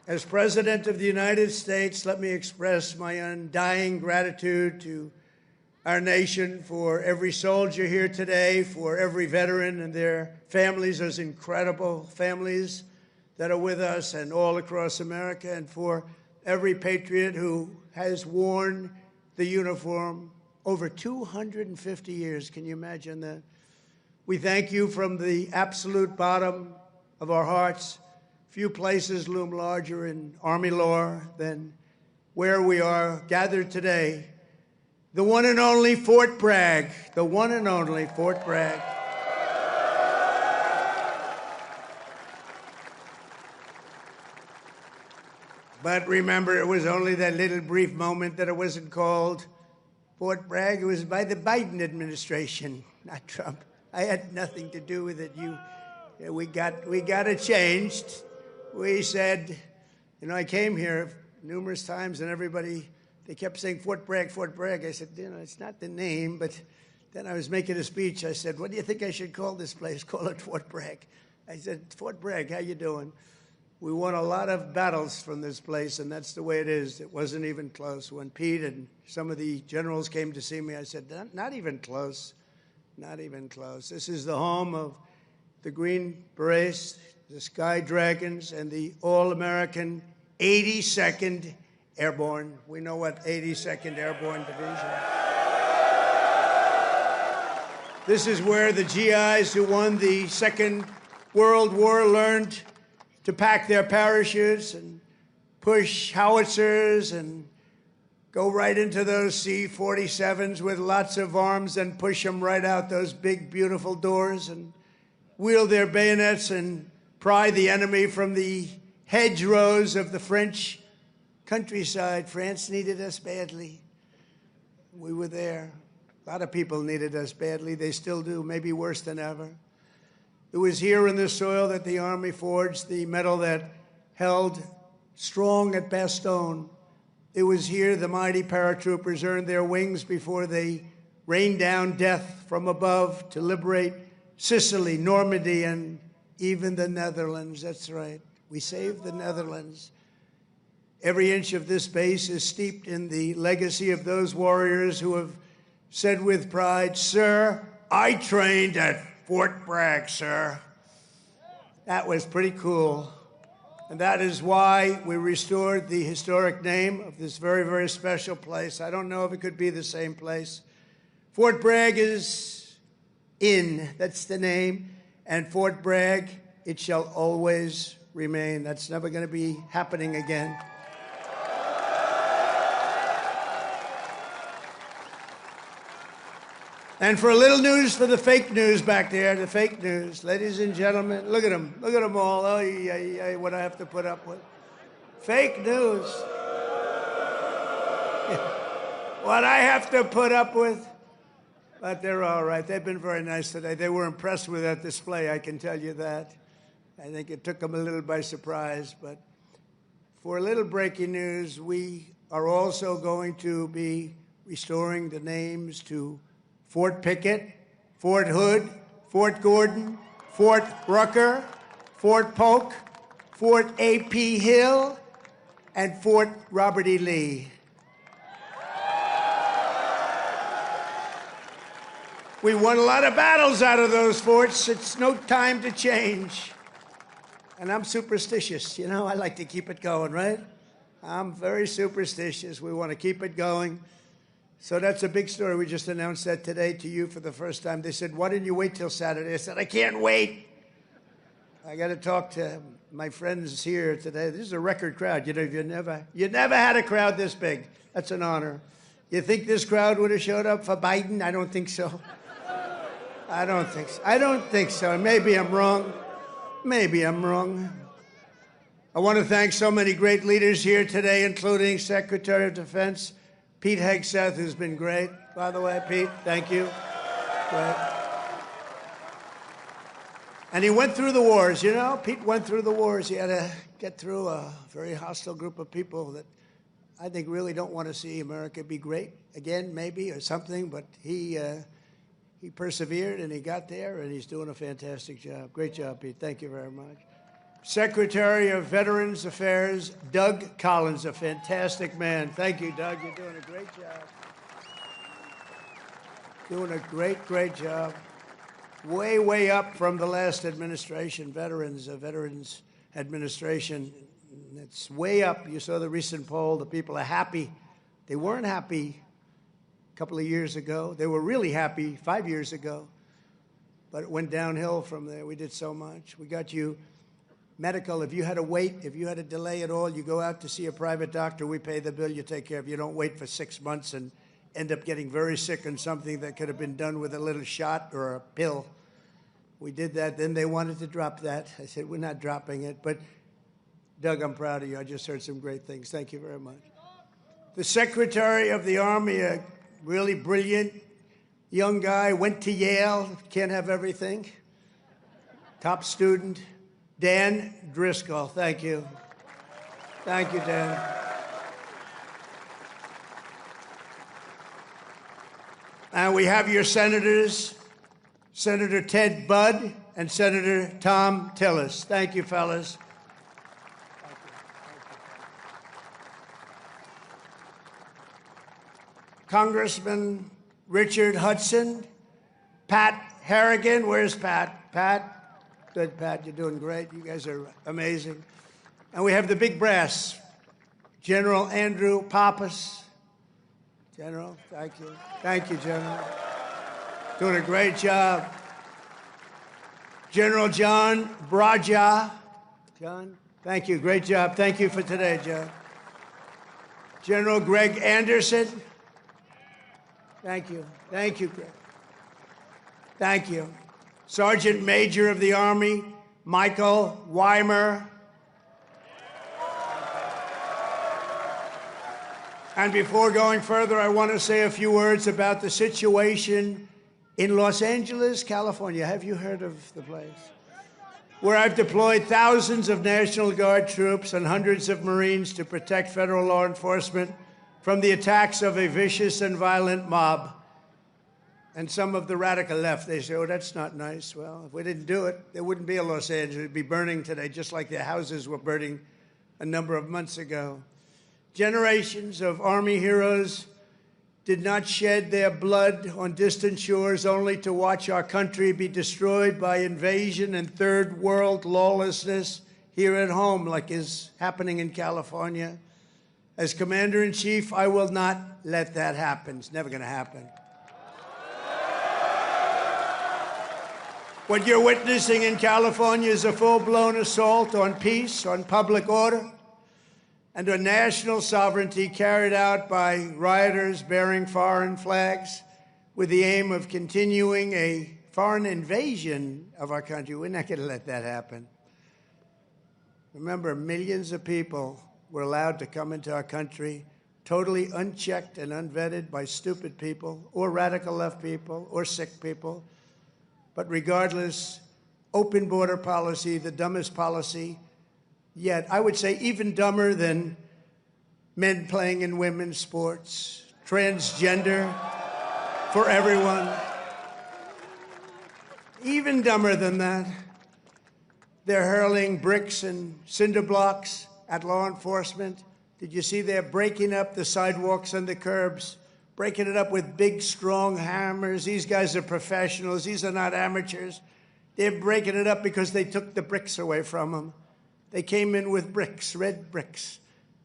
As President of the United States, let me express my undying gratitude to our nation for every soldier here today, for every veteran and their families, those incredible families that are with us and all across America, and for every patriot who has worn the uniform over 250 years. Can you imagine that? We thank you from the absolute bottom of our hearts. Few places loom larger in Army lore than where we are gathered today. The one and only Fort Bragg, the one and only Fort Bragg. But remember, it was only that little brief moment that it wasn't called Fort Bragg. It was by the Biden administration, not Trump. I had nothing to do with it. We got it changed. We said, you know, I came here numerous times and everybody, they kept saying Fort Bragg, Fort Bragg. I said, you know, it's not the name, but then I was making a speech. I said, what do you think I should call this place? Call it Fort Bragg. I said, Fort Bragg, how you doing? We won a lot of battles from this place, and that's the way it is. It wasn't even close. When Pete and some of the generals came to see me, I said, not even close, not even close. This is the home of the Green Berets, the Sky Dragons, and the all-American 82nd Airborne. We know what 82nd Airborne Division. This is where the GIs who won the Second World War learned to pack their parachutes and push howitzers and go right into those C-47s with lots of arms and push them right out those big, beautiful doors and wield their bayonets and pry the enemy from the hedgerows of the French countryside. France needed us badly. We were there. A lot of people needed us badly. They still do, maybe worse than ever. It was here in this soil that the Army forged the medal that held strong at Bastogne. It was here the mighty paratroopers earned their wings before they rained down death from above to liberate Sicily, Normandy, and even the Netherlands. That's right. We saved the Netherlands. Every inch of this base is steeped in the legacy of those warriors who have said with pride, "Sir, I trained at Fort Bragg, sir." That was pretty cool. And that is why we restored the historic name of this very, very special place. I don't know if it could be the same place. Fort Bragg is in, that's the name. And Fort Bragg, it shall always remain. That's never going to be happening again. And for a little news for the fake news back there, the fake news, ladies and gentlemen, look at them all. Oh, yeah, what I have to put up with. Fake news. What I have to put up with. But they're all right. They've been very nice today. They were impressed with that display, I can tell you that. I think it took them a little by surprise. But for a little breaking news, we are also going to be restoring the names to Fort Pickett, Fort Hood, Fort Gordon, Fort Rucker, Fort Polk, Fort A.P. Hill, and Fort Robert E. Lee. We won a lot of battles out of those forts. It's no time to change. And I'm superstitious. You know, I like to keep it going, right? I'm very superstitious. We want to keep it going. So that's a big story. We just announced that today to you for the first time. They said, why didn't you wait till Saturday? I said, I can't wait. I got to talk to my friends here today. This is a record crowd. You know, you never had a crowd this big. That's an honor. You think this crowd would have showed up for Biden? I don't think so. I don't think so. I don't think so. Maybe I'm wrong. Maybe I'm wrong. I want to thank so many great leaders here today, including Secretary of Defense Pete Hegseth, who's been great. By the way, Pete, thank you. Great. And he went through the wars, you know? Pete went through the wars. He had to get through a very hostile group of people that I think really don't want to see America be great again, maybe, or something. But he persevered, and he got there, and he's doing a fantastic job. Great job, Pete. Thank you very much. Secretary of Veterans Affairs, Doug Collins, a fantastic man. Thank you, Doug. You're doing a great job. Doing a great, great job. Way, way up from the last administration, Veterans Administration. It's way up. You saw the recent poll. The people are happy. They weren't happy a couple of years ago. They were really happy 5 years ago. But it went downhill from there. We did so much. We got you medical. If you had to wait, if you had a delay at all, you go out to see a private doctor. We pay the bill. You take care of it. You don't wait for 6 months and end up getting very sick on something that could have been done with a little shot or a pill. We did that. Then they wanted to drop that. I said, we're not dropping it. But, Doug, I'm proud of you. I just heard some great things. Thank you very much. The Secretary of the Army, a really brilliant young guy, went to Yale. Can't have everything. Top student, Dan Driscoll. Thank you. Thank you, Dan. And we have your senators, Senator Ted Budd and Senator Tom Tillis. Thank you, fellas. Congressman Richard Hudson, Pat Harrigan. Where's Pat? Pat? Good, Pat. You're doing great. You guys are amazing. And we have the big brass, General Andrew Pappas. General, thank you. Thank you, General. Doing a great job. General John Braja. John, thank you. Great job. Thank you for today, John. General Greg Anderson. Thank you. Thank you, Greg. Thank you. Sergeant Major of the Army, Michael Weimer. And before going further, I want to say a few words about the situation in Los Angeles, California. Have you heard of the place? Where I've deployed thousands of National Guard troops and hundreds of Marines to protect federal law enforcement from the attacks of a vicious and violent mob. And some of the radical left, they say, oh, that's not nice. Well, if we didn't do it, there wouldn't be a Los Angeles. It would be burning today, just like their houses were burning a number of months ago. Generations of Army heroes did not shed their blood on distant shores only to watch our country be destroyed by invasion and third world lawlessness here at home, like is happening in California. As Commander-in-Chief, I will not let that happen. It's never going to happen. What you're witnessing in California is a full-blown assault on peace, on public order, and on national sovereignty carried out by rioters bearing foreign flags with the aim of continuing a foreign invasion of our country. We're not going to let that happen. Remember, millions of people were allowed to come into our country totally unchecked and unvetted by stupid people or radical left people or sick people. But regardless, open border policy, the dumbest policy yet. I would say even dumber than men playing in women's sports, transgender for everyone. Even dumber than that. They're hurling bricks and cinder blocks at law enforcement. Did you see they're breaking up the sidewalks and the curbs, breaking it up with big, strong hammers? These guys are professionals. These are not amateurs. They're breaking it up because they took the bricks away from them. They came in with bricks, red bricks,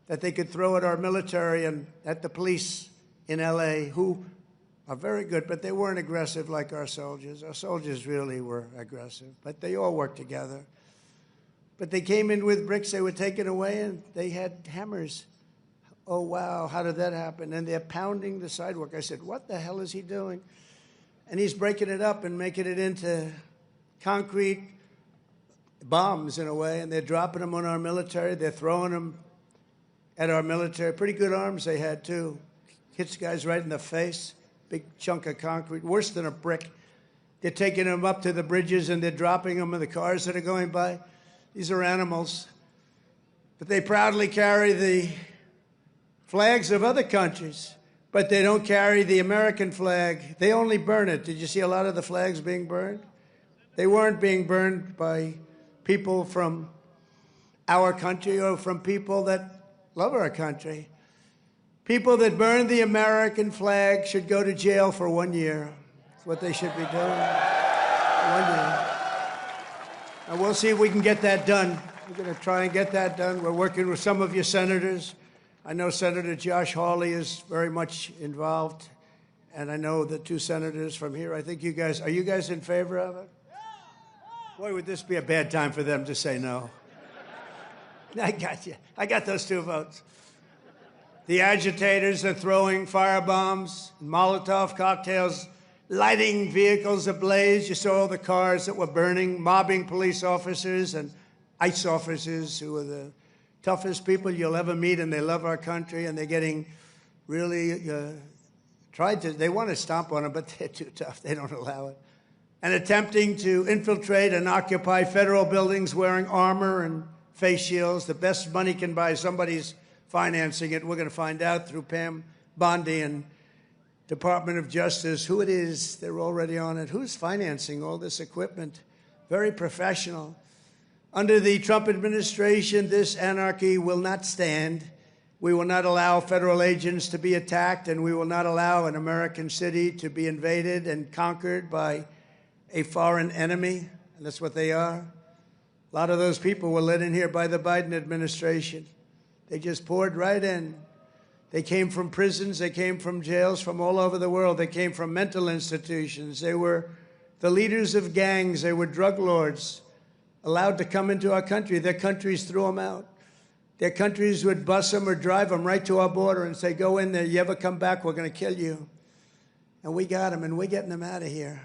that they could throw at our military and at the police in L.A., who are very good, but they weren't aggressive like our soldiers. Our soldiers really were aggressive, but they all worked together. But they came in with bricks, they were taken away, and they had hammers. Oh, wow, how did that happen? And they're pounding the sidewalk. I said, what the hell is he doing? And he's breaking it up and making it into concrete bombs in a way, and they're dropping them on our military. They're throwing them at our military. Pretty good arms they had, too. Hits guys right in the face. Big chunk of concrete, worse than a brick. They're taking them up to the bridges, and they're dropping them in the cars that are going by. These are animals. But they proudly carry the flags of other countries, but they don't carry the American flag. They only burn it. Did you see a lot of the flags being burned? They weren't being burned by people from our country or from people that love our country. People that burn the American flag should go to jail for 1 year. That's what they should be doing. 1 year. And we'll see if we can get that done. We're going to try and get that done. We're working with some of your senators. I know Senator Josh Hawley is very much involved. And I know the two senators from here. I think you guys, are you guys in favor of it? Boy, would this be a bad time for them to say no. I got you. I got those 2 votes. The agitators are throwing firebombs, Molotov cocktails, lighting vehicles ablaze. You saw the cars that were burning, mobbing police officers and ICE officers who are the toughest people you'll ever meet, and they love our country, and they're getting really they want to stomp on them, but they're too tough. They don't allow it. And attempting to infiltrate and occupy federal buildings wearing armor and face shields. The best money can buy, somebody's financing it. We're going to find out through Pam Bondi and Department of Justice who it is. They're already on it. Who's financing all this equipment? Very professional. Under the Trump administration, this anarchy will not stand. We will not allow federal agents to be attacked, and we will not allow an American city to be invaded and conquered by a foreign enemy, and that's what they are. A lot of those people were let in here by the Biden administration. They just poured right in. They came from prisons, they came from jails from all over the world. They came from mental institutions. They were the leaders of gangs. They were drug lords allowed to come into our country. Their countries threw them out. Their countries would bus them or drive them right to our border and say, go in there. You ever come back, we're going to kill you. And we got them, and we're getting them out of here.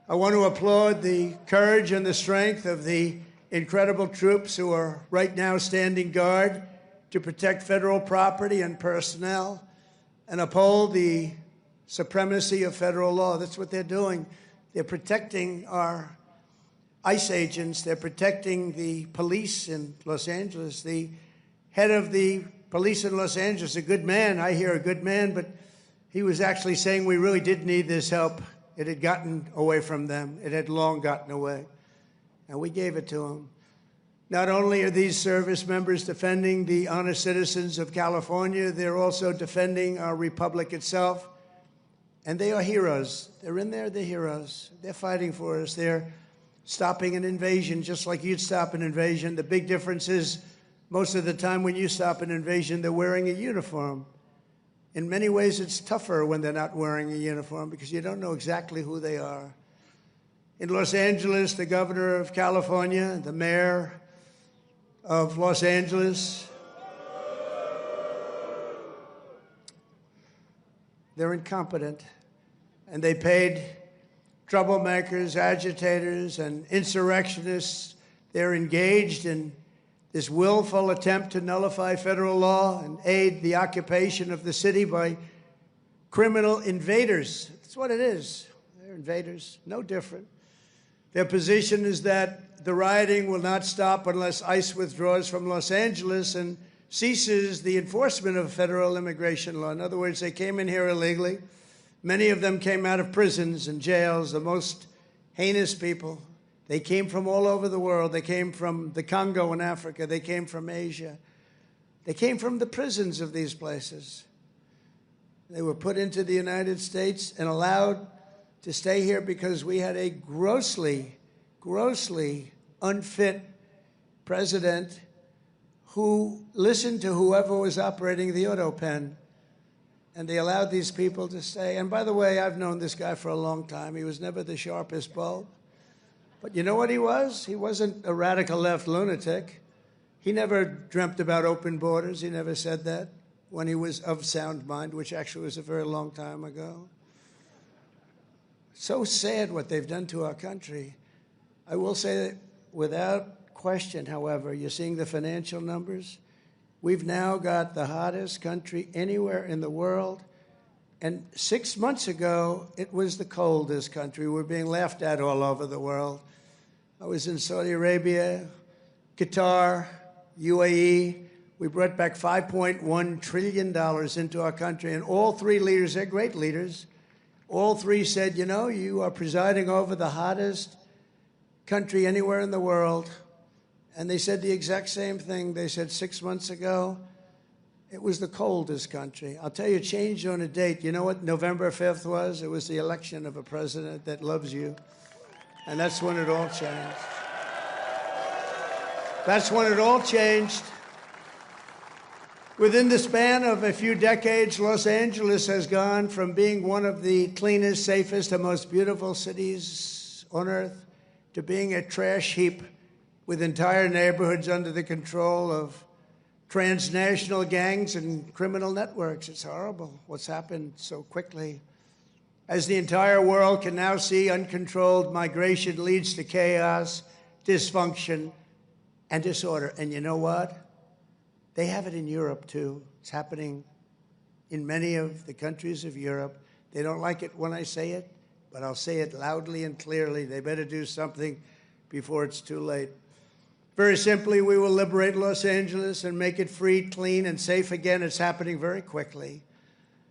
I want to applaud the courage and the strength of the incredible troops who are right now standing guard to protect federal property and personnel and uphold the supremacy of federal law. That's what they're doing. They're protecting our ICE agents. They're protecting the police in Los Angeles. The head of the police in Los Angeles, a good man, I hear a good man, but he was actually saying we really did need this help. It had gotten away from them. It had long gotten away. And we gave it to them. Not only are these service members defending the honest citizens of California, they're also defending our republic itself. And they are heroes. They're in there, they're heroes. They're fighting for us. They're stopping an invasion just like you'd stop an invasion. The big difference is most of the time when you stop an invasion, they're wearing a uniform. In many ways, it's tougher when they're not wearing a uniform because you don't know exactly who they are. In Los Angeles, the governor of California, the mayor of Los Angeles, they're incompetent. And they paid troublemakers, agitators, and insurrectionists. They're engaged in this willful attempt to nullify federal law and aid the occupation of the city by criminal invaders. That's what it is. They're invaders, no different. Their position is that the rioting will not stop unless ICE withdraws from Los Angeles and ceases the enforcement of federal immigration law. In other words, they came in here illegally. Many of them came out of prisons and jails, the most heinous people. They came from all over the world. They came from the Congo in Africa. They came from Asia. They came from the prisons of these places. They were put into the United States and allowed to stay here because we had a grossly, grossly unfit president who listened to whoever was operating the auto pen. And they allowed these people to stay. And by the way, I've known this guy for a long time. He was never the sharpest bulb. But you know what he was? He wasn't a radical left lunatic. He never dreamt about open borders. He never said that when he was of sound mind, which actually was a very long time ago. So sad what they've done to our country. I will say that without question, however, you're seeing the financial numbers. We've now got the hottest country anywhere in the world. And 6 months ago, it was the coldest country. We were being laughed at all over the world. I was in Saudi Arabia, Qatar, UAE. We brought back $5.1 trillion into our country. And all three leaders, they're great leaders, all three said, you know, you are presiding over the hottest country anywhere in the world. And they said the exact same thing. They said 6 months ago, it was the coldest country. I'll tell you, it changed on a date. You know what November 5th was? It was the election of a president that loves you. And that's when it all changed. That's when it all changed. Within the span of a few decades, Los Angeles has gone from being one of the cleanest, safest, and most beautiful cities on earth to being a trash heap with entire neighborhoods under the control of transnational gangs and criminal networks. It's horrible what's happened so quickly. As the entire world can now see, uncontrolled migration leads to chaos, dysfunction, and disorder. And you know what? They have it in Europe, too. It's happening in many of the countries of Europe. They don't like it when I say it, but I'll say it loudly and clearly. They better do something before it's too late. Very simply, we will liberate Los Angeles and make it free, clean, and safe again. It's happening very quickly.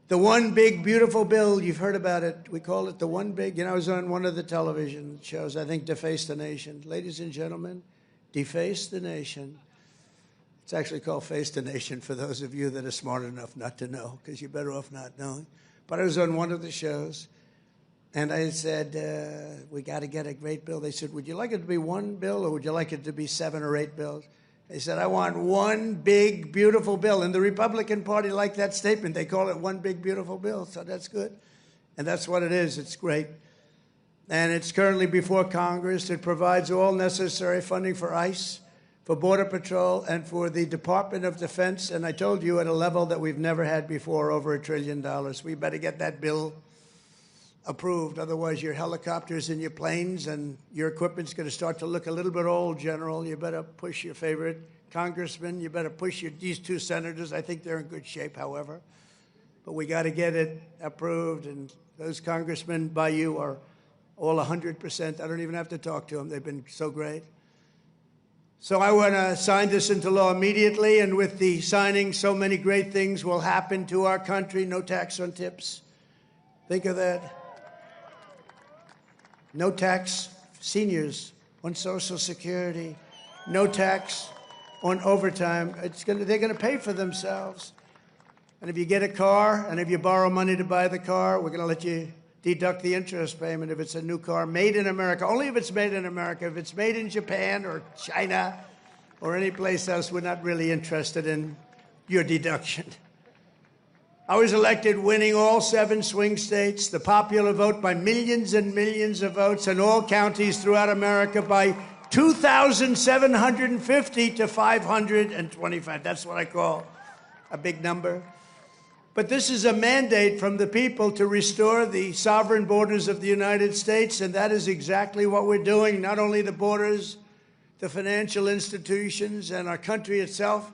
The one big, beautiful bill, you've heard about it. We call it the one big, I was on one of the television shows, I think, Deface the Nation. Ladies and gentlemen, Deface the Nation. It's actually called Face the Nation for those of you that are smart enough not to know, because you're better off not knowing. But I was on one of the shows, and I said, we got to get a great bill. They said, would you like it to be one bill, or would you like it to be 7 or 8 bills? They said, I want one big, beautiful bill. And the Republican Party liked that statement. They call it one big, beautiful bill, so that's good. And that's what it is. It's great. And it's currently before Congress. It provides all necessary funding for ICE, for Border Patrol, and for the Department of Defense. And I told you, at a level that we've never had before, over $1 trillion. We better get that bill approved. Otherwise, your helicopters and your planes and your equipment's going to start to look a little bit old, General. You better push your favorite congressman. You better push these 2 senators. I think they're in good shape, however. But we got to get it approved. And those congressmen by you are all 100%. I don't even have to talk to them. They've been so great. So I want to sign this into law immediately. And with the signing, so many great things will happen to our country. No tax on tips. Think of that. No tax, seniors, on Social Security. No tax on overtime. They're going to pay for themselves. And if you get a car, and if you borrow money to buy the car, we're going to let you deduct the interest payment if it's a new car made in America. Only if it's made in America. If it's made in Japan or China or any place else, we're not really interested in your deduction. I was elected winning all 7 swing states, the popular vote by millions and millions of votes, and all counties throughout America by 2,750 to 525. That's what I call a big number. But this is a mandate from the people to restore the sovereign borders of the United States, and that is exactly what we're doing. Not only the borders, the financial institutions, and our country itself,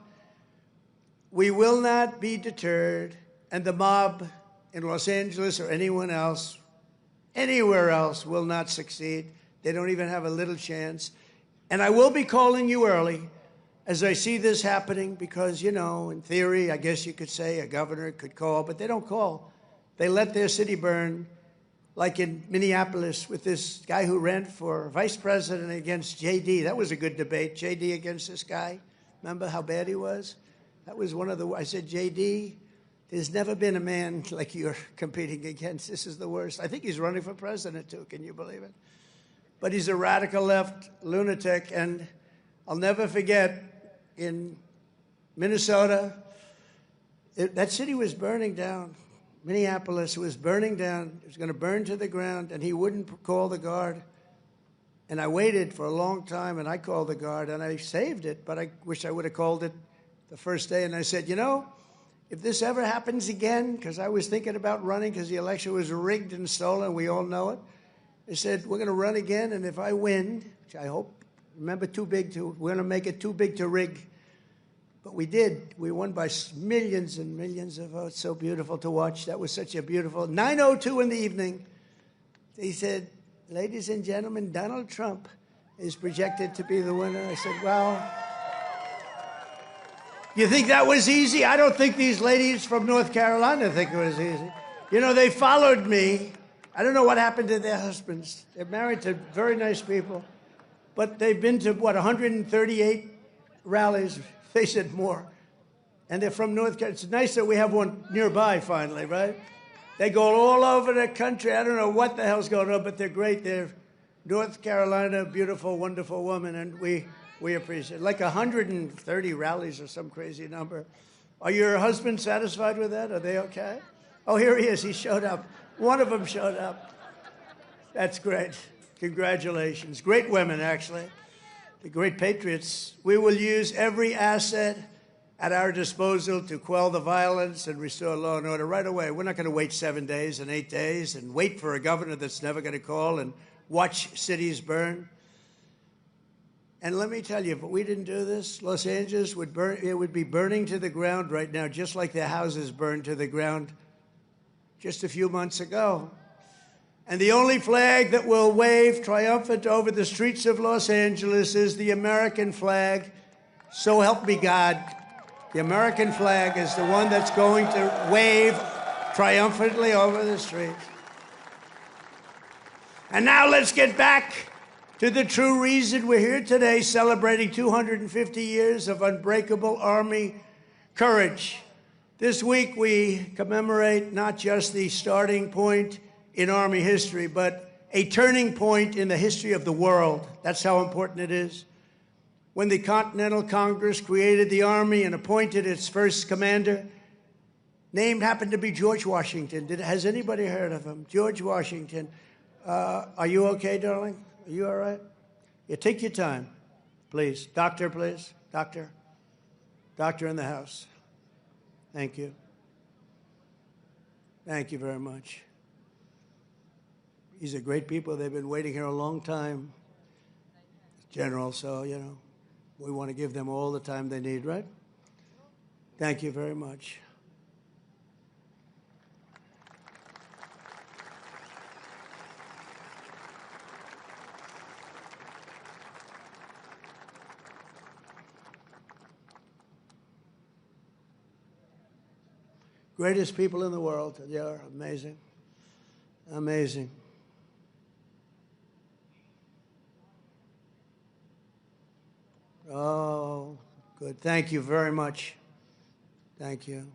we will not be deterred, and the mob in Los Angeles or anyone else, anywhere else, will not succeed. They don't even have a little chance. And I will be calling you early as I see this happening because, you know, in theory, I guess you could say a governor could call, but they don't call. They let their city burn, like in Minneapolis with this guy who ran for vice president against J.D. That was a good debate, J.D. against this guy. Remember how bad he was? That was one of the, I said, J.D., there's never been a man like you're competing against. This is the worst. I think he's running for president, too. Can you believe it? But he's a radical left lunatic, and I'll never forget in Minnesota, that city was burning down. Minneapolis was burning down. It was going to burn to the ground, and he wouldn't call the guard. And I waited for a long time, and I called the guard, and I saved it, but I wish I would have called it the first day. And I said, you know, if this ever happens again, because I was thinking about running because the election was rigged and stolen, we all know it. I said, we're going to run again, and if I win, which I hope, remember, we're going to make it too big to rig. But we did. We won by millions and millions of votes. So beautiful to watch. That was such a beautiful, 9:02 in the evening. They said, ladies and gentlemen, Donald Trump is projected to be the winner. I said, well, you think that was easy? I don't think these ladies from North Carolina think it was easy. You know, they followed me. I don't know what happened to their husbands. They're married to very nice people. But they've been to, 138 rallies. They said more. And they're from North Carolina. It's nice that we have one nearby finally, right? They go all over the country. I don't know what the hell's going on, but they're great. They're North Carolina, beautiful, wonderful woman, and we appreciate it. Like 130 rallies or some crazy number. Are your husbands satisfied with that? Are they okay? Oh, here he is. He showed up. One of them showed up. That's great. Congratulations. Great women, actually. The great patriots. We will use every asset at our disposal to quell the violence and restore law and order right away. We're not going to wait 7 days and 8 days and wait for a governor that's never going to call and watch cities burn. And let me tell you, if we didn't do this, Los Angeles would burn. It would be burning to the ground right now, just like their houses burned to the ground just a few months ago. And the only flag that will wave triumphant over the streets of Los Angeles is the American flag. So help me God. The American flag is the one that's going to wave triumphantly over the streets. And now let's get back to the true reason we're here today, celebrating 250 years of unbreakable Army courage. This week we commemorate not just the starting point in Army history, but a turning point in the history of the world. That's how important it is. When the Continental Congress created the Army and appointed its first commander, named happened to be George Washington. Has anybody heard of him? George Washington. Are you okay, darling? Are you all right? Yeah, take your time, please. Doctor, please. Doctor. Doctor in the house. Thank you. Thank you very much. These are great people. They've been waiting here a long time, General, so, you know, we want to give them all the time they need, right? Thank you very much. Greatest people in the world. They're amazing. Amazing. Oh, good. Thank you very much. Thank you.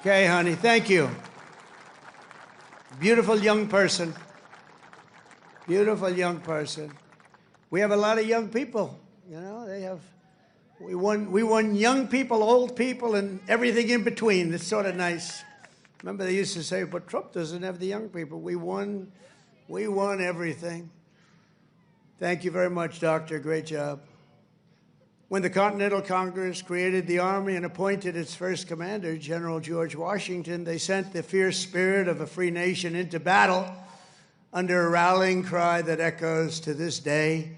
Okay, honey. Thank you. Beautiful young person. Beautiful young person. We have a lot of young people. You know, they have. We won young people, old people, and everything in between. It's sort of nice. Remember, they used to say, but Trump doesn't have the young people. We won everything. Thank you very much, Doctor. Great job. When the Continental Congress created the Army and appointed its first commander, General George Washington, they sent the fierce spirit of a free nation into battle under a rallying cry that echoes to this day,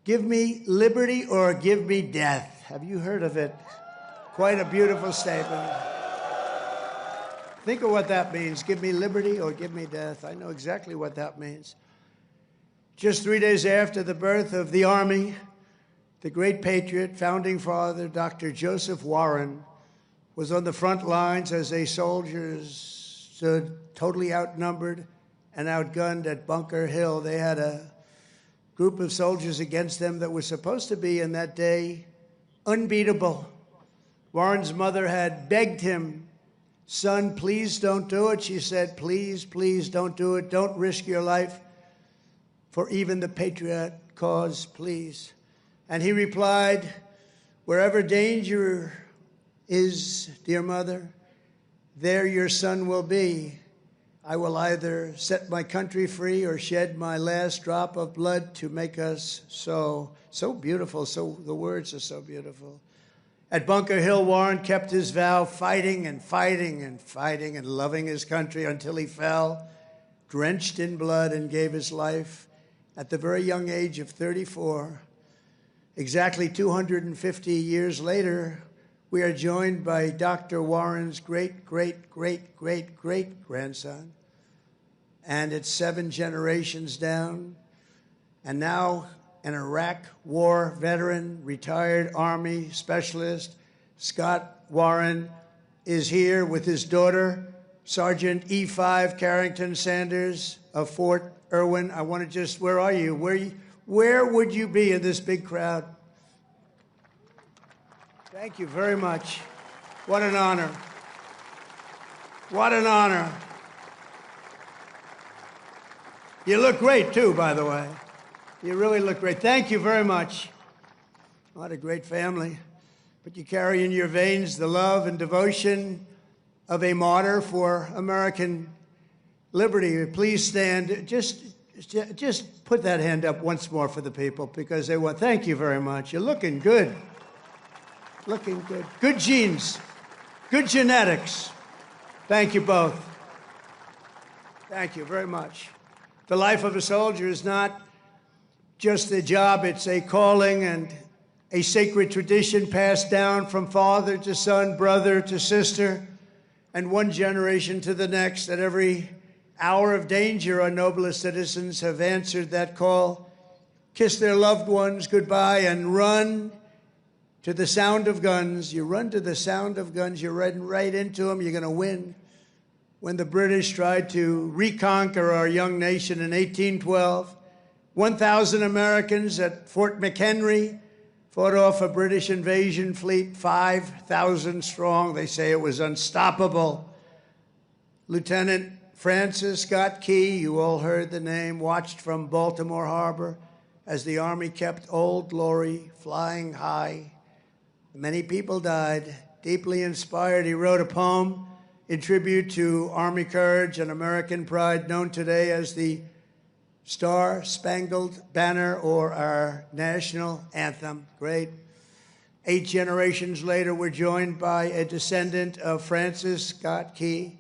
"Give me liberty or give me death." Have you heard of it? Quite a beautiful statement. Think of what that means. Give me liberty or give me death. I know exactly what that means. Just 3 days after the birth of the Army, the great patriot, founding father, Dr. Joseph Warren, was on the front lines as a soldiers stood totally outnumbered and outgunned at Bunker Hill. They had a group of soldiers against them that was supposed to be, in that day, unbeatable. Warren's mother had begged him, "Son, please don't do it." She said, "Please, please don't do it. Don't risk your life for even the patriot cause, please." And he replied, "Wherever danger is, dear mother, there your son will be. I will either set my country free or shed my last drop of blood to make us so." So beautiful. So the words are so beautiful. At Bunker Hill, Warren kept his vow, fighting and fighting and fighting and loving his country until he fell, drenched in blood, and gave his life at the very young age of 34. Exactly 250 years later, we are joined by Dr. Warren's great-great-great-great-great-grandson, and it's 7 generations down, and now an Iraq war veteran, retired Army specialist, Scott Warren, is here with his daughter, Sergeant E5 Carrington Sanders of Fort Irwin. I want to just, where are you? Where would you be in this big crowd? Thank you very much. What an honor. What an honor. You look great, too, by the way. You really look great. Thank you very much. What a great family. But you carry in your veins the love and devotion of a martyr for American liberty. Please stand. Just put that hand up once more for the people, because they want. Thank you very much. You're looking good. Looking good. Good genes. Good genetics. Thank you both. Thank you very much. The life of a soldier is not just a job, it's a calling and a sacred tradition passed down from father to son, brother to sister, and one generation to the next. At every hour of danger, our noblest citizens have answered that call, kissed their loved ones goodbye, and run to the sound of guns. You run to the sound of guns, you're running right into them, you're going to win. When the British tried to reconquer our young nation in 1812, 1,000 Americans at Fort McHenry fought off a British invasion fleet, 5,000 strong. They say it was unstoppable. Lieutenant Francis Scott Key, you all heard the name, watched from Baltimore Harbor as the Army kept Old Glory flying high. Many people died. Deeply inspired, he wrote a poem in tribute to Army courage and American pride, known today as the Star-Spangled Banner, or our national anthem. Great. 8 generations later, we're joined by a descendant of Francis Scott Key,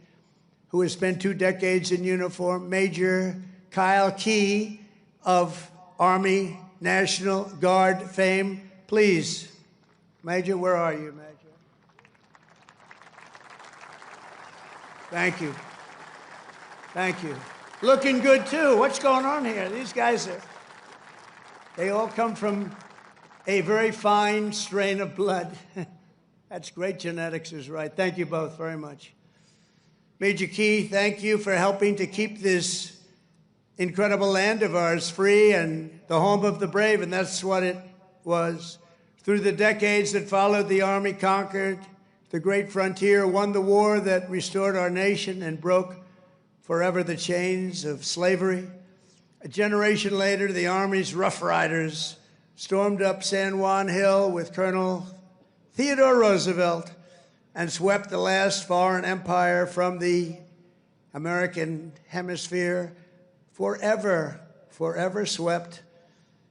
who has spent 2 decades in uniform, Major Kyle Key of Army National Guard fame. Please, Major, where are you, Major? Thank you. Thank you. Looking good, too. What's going on here? These guys they all come from a very fine strain of blood. That's great genetics is right. Thank you both very much. Major Key, thank you for helping to keep this incredible land of ours free and the home of the brave, and that's what it was. Through the decades that followed, the Army conquered the great frontier, won the war that restored our nation and broke forever the chains of slavery. A generation later, the Army's Rough Riders stormed up San Juan Hill with Colonel Theodore Roosevelt and swept the last foreign empire from the American hemisphere, forever swept.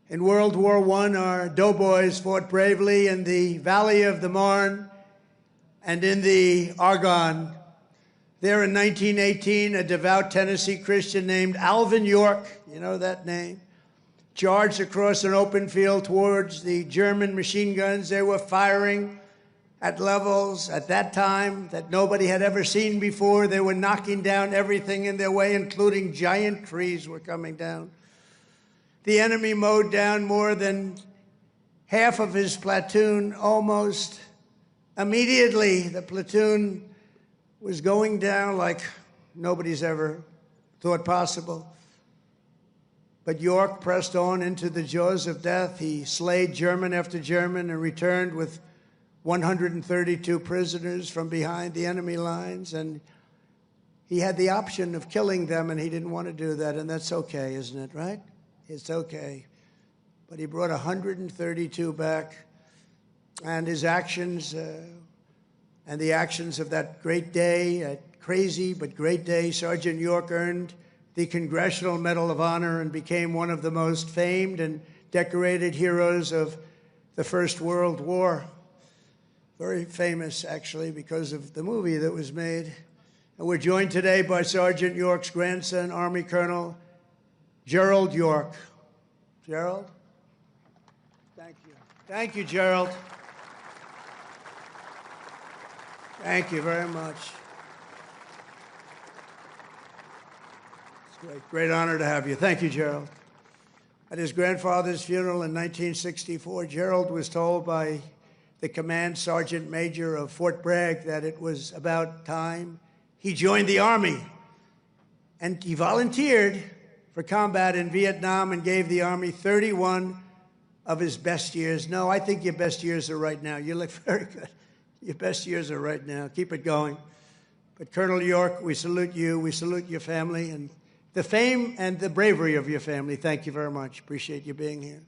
In World War I, our doughboys fought bravely in the Valley of the Marne and in the Argonne. There in 1918, a devout Tennessee Christian named Alvin York, you know that name, charged across an open field towards the German machine guns. They were firing at levels at that time that nobody had ever seen before. They were knocking down everything in their way, including giant trees were coming down. The enemy mowed down more than half of his platoon almost immediately. The platoon was going down like nobody's ever thought possible. But York pressed on into the jaws of death. He slayed German after German and returned with 132 prisoners from behind the enemy lines. And he had the option of killing them, and he didn't want to do that. And that's okay, isn't it, right? It's okay. But he brought 132 back. And his actions and the actions of that great day, that crazy but great day, Sergeant York earned the Congressional Medal of Honor and became one of the most famed and decorated heroes of the First World War. Very famous, actually, because of the movie that was made. And we're joined today by Sergeant York's grandson, Army Colonel Gerald York. Gerald? Thank you. Thank you, Gerald. Thank you very much. It's a great honor to have you. Thank you, Gerald. At his grandfather's funeral in 1964, Gerald was told by the command sergeant major of Fort Bragg that it was about time he joined the Army. And he volunteered for combat in Vietnam and gave the Army 31 of his best years. No, I think your best years are right now. You look very good. Your best years are right now. Keep it going. But Colonel York, we salute you. We salute your family and the fame and the bravery of your family. Thank you very much. Appreciate you being here.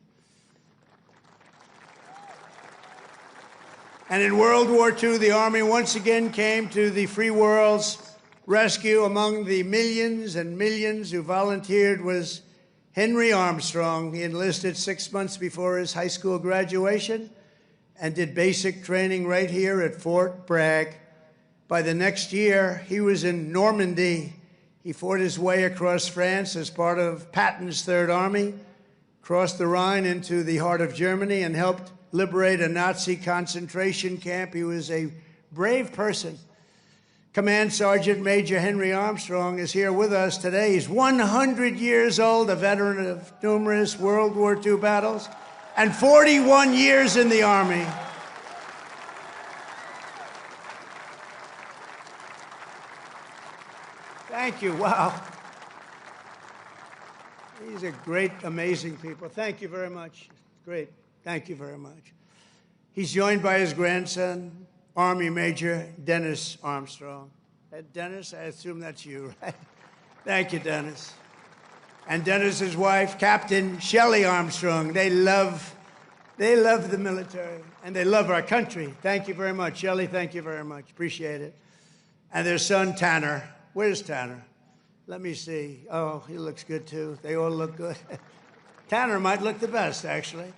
And in World War II, the Army once again came to the free world's rescue. Among the millions and millions who volunteered was Henry Armstrong. He enlisted 6 months before his high school graduation and did basic training right here at Fort Bragg. By the next year, he was in Normandy. He fought his way across France as part of Patton's Third Army, crossed the Rhine into the heart of Germany, and helped liberate a Nazi concentration camp. He was a brave person. Command Sergeant Major Henry Armstrong is here with us today. He's 100 years old, a veteran of numerous World War II battles, and 41 years in the Army. Thank you. Wow. These are great, amazing people. Thank you very much. Great. Thank you very much. He's joined by his grandson, Army Major Dennis Armstrong. Dennis, I assume that's you, right? Thank you, Dennis. And Dennis's wife, Captain Shelley Armstrong. They love the military, and they love our country. Thank you very much. Shelley, thank you very much. Appreciate it. And their son, Tanner. Where's Tanner? Let me see. Oh, he looks good, too. They all look good. Tanner might look the best, actually.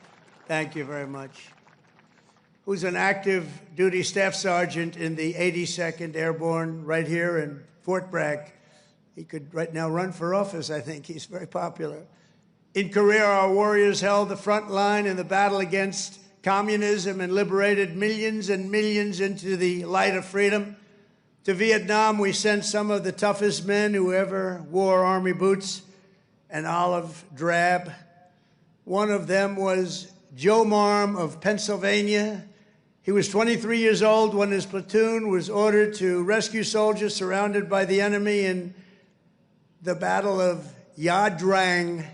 Thank you very much. Who's an active duty staff sergeant in the 82nd Airborne right here in Fort Bragg. He could right now run for office, I think. He's very popular. In Korea, our warriors held the front line in the battle against communism and liberated millions and millions into the light of freedom. To Vietnam, we sent some of the toughest men who ever wore Army boots and olive drab. One of them was Joe Marm of Pennsylvania. He was 23 years old when his platoon was ordered to rescue soldiers surrounded by the enemy in the Battle of Ia Drang.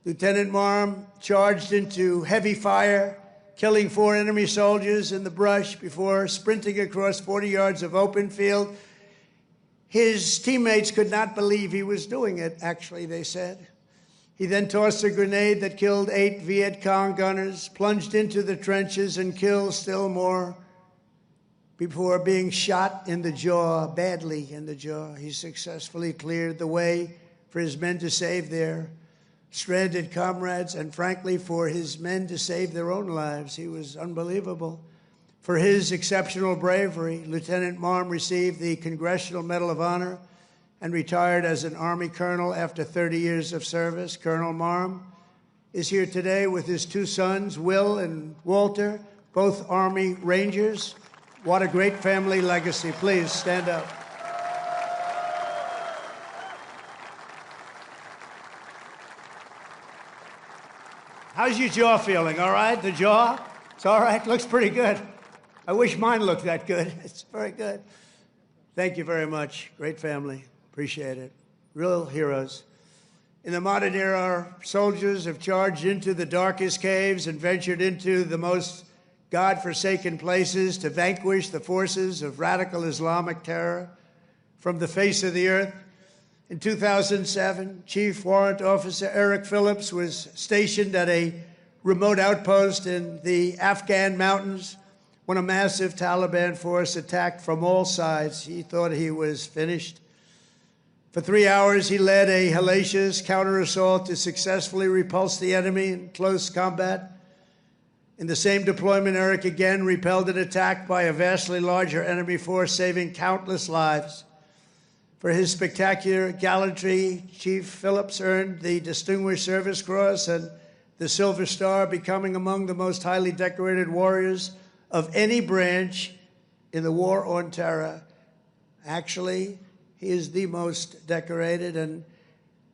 Lieutenant Marm charged into heavy fire, killing 4 enemy soldiers in the brush before sprinting across 40 yards of open field. His teammates could not believe he was doing it, actually, they said. He then tossed a grenade that killed 8 Viet Cong gunners, plunged into the trenches, and killed still more before being shot in the jaw, badly in the jaw. He successfully cleared the way for his men to save their stranded comrades, and frankly, for his men to save their own lives. He was unbelievable. For his exceptional bravery, Lieutenant Marm received the Congressional Medal of Honor and retired as an Army colonel after 30 years of service. Colonel Marm is here today with his two sons, Will and Walter, both Army Rangers. What a great family legacy. Please stand up. How's your jaw feeling? All right? The jaw? It's all right? Looks pretty good. I wish mine looked that good. It's very good. Thank you very much. Great family. Appreciate it. Real heroes. In the modern era, our soldiers have charged into the darkest caves and ventured into the most God-forsaken places to vanquish the forces of radical Islamic terror from the face of the earth. In 2007, Chief Warrant Officer Eric Phillips was stationed at a remote outpost in the Afghan mountains when a massive Taliban force attacked from all sides. He thought he was finished. For 3 hours, he led a hellacious counter-assault to successfully repulse the enemy in close combat. In the same deployment, Eric again repelled an attack by a vastly larger enemy force, saving countless lives. For his spectacular gallantry, Chief Phillips earned the Distinguished Service Cross and the Silver Star, becoming among the most highly decorated warriors of any branch in the war on terror. Actually, he is the most decorated, and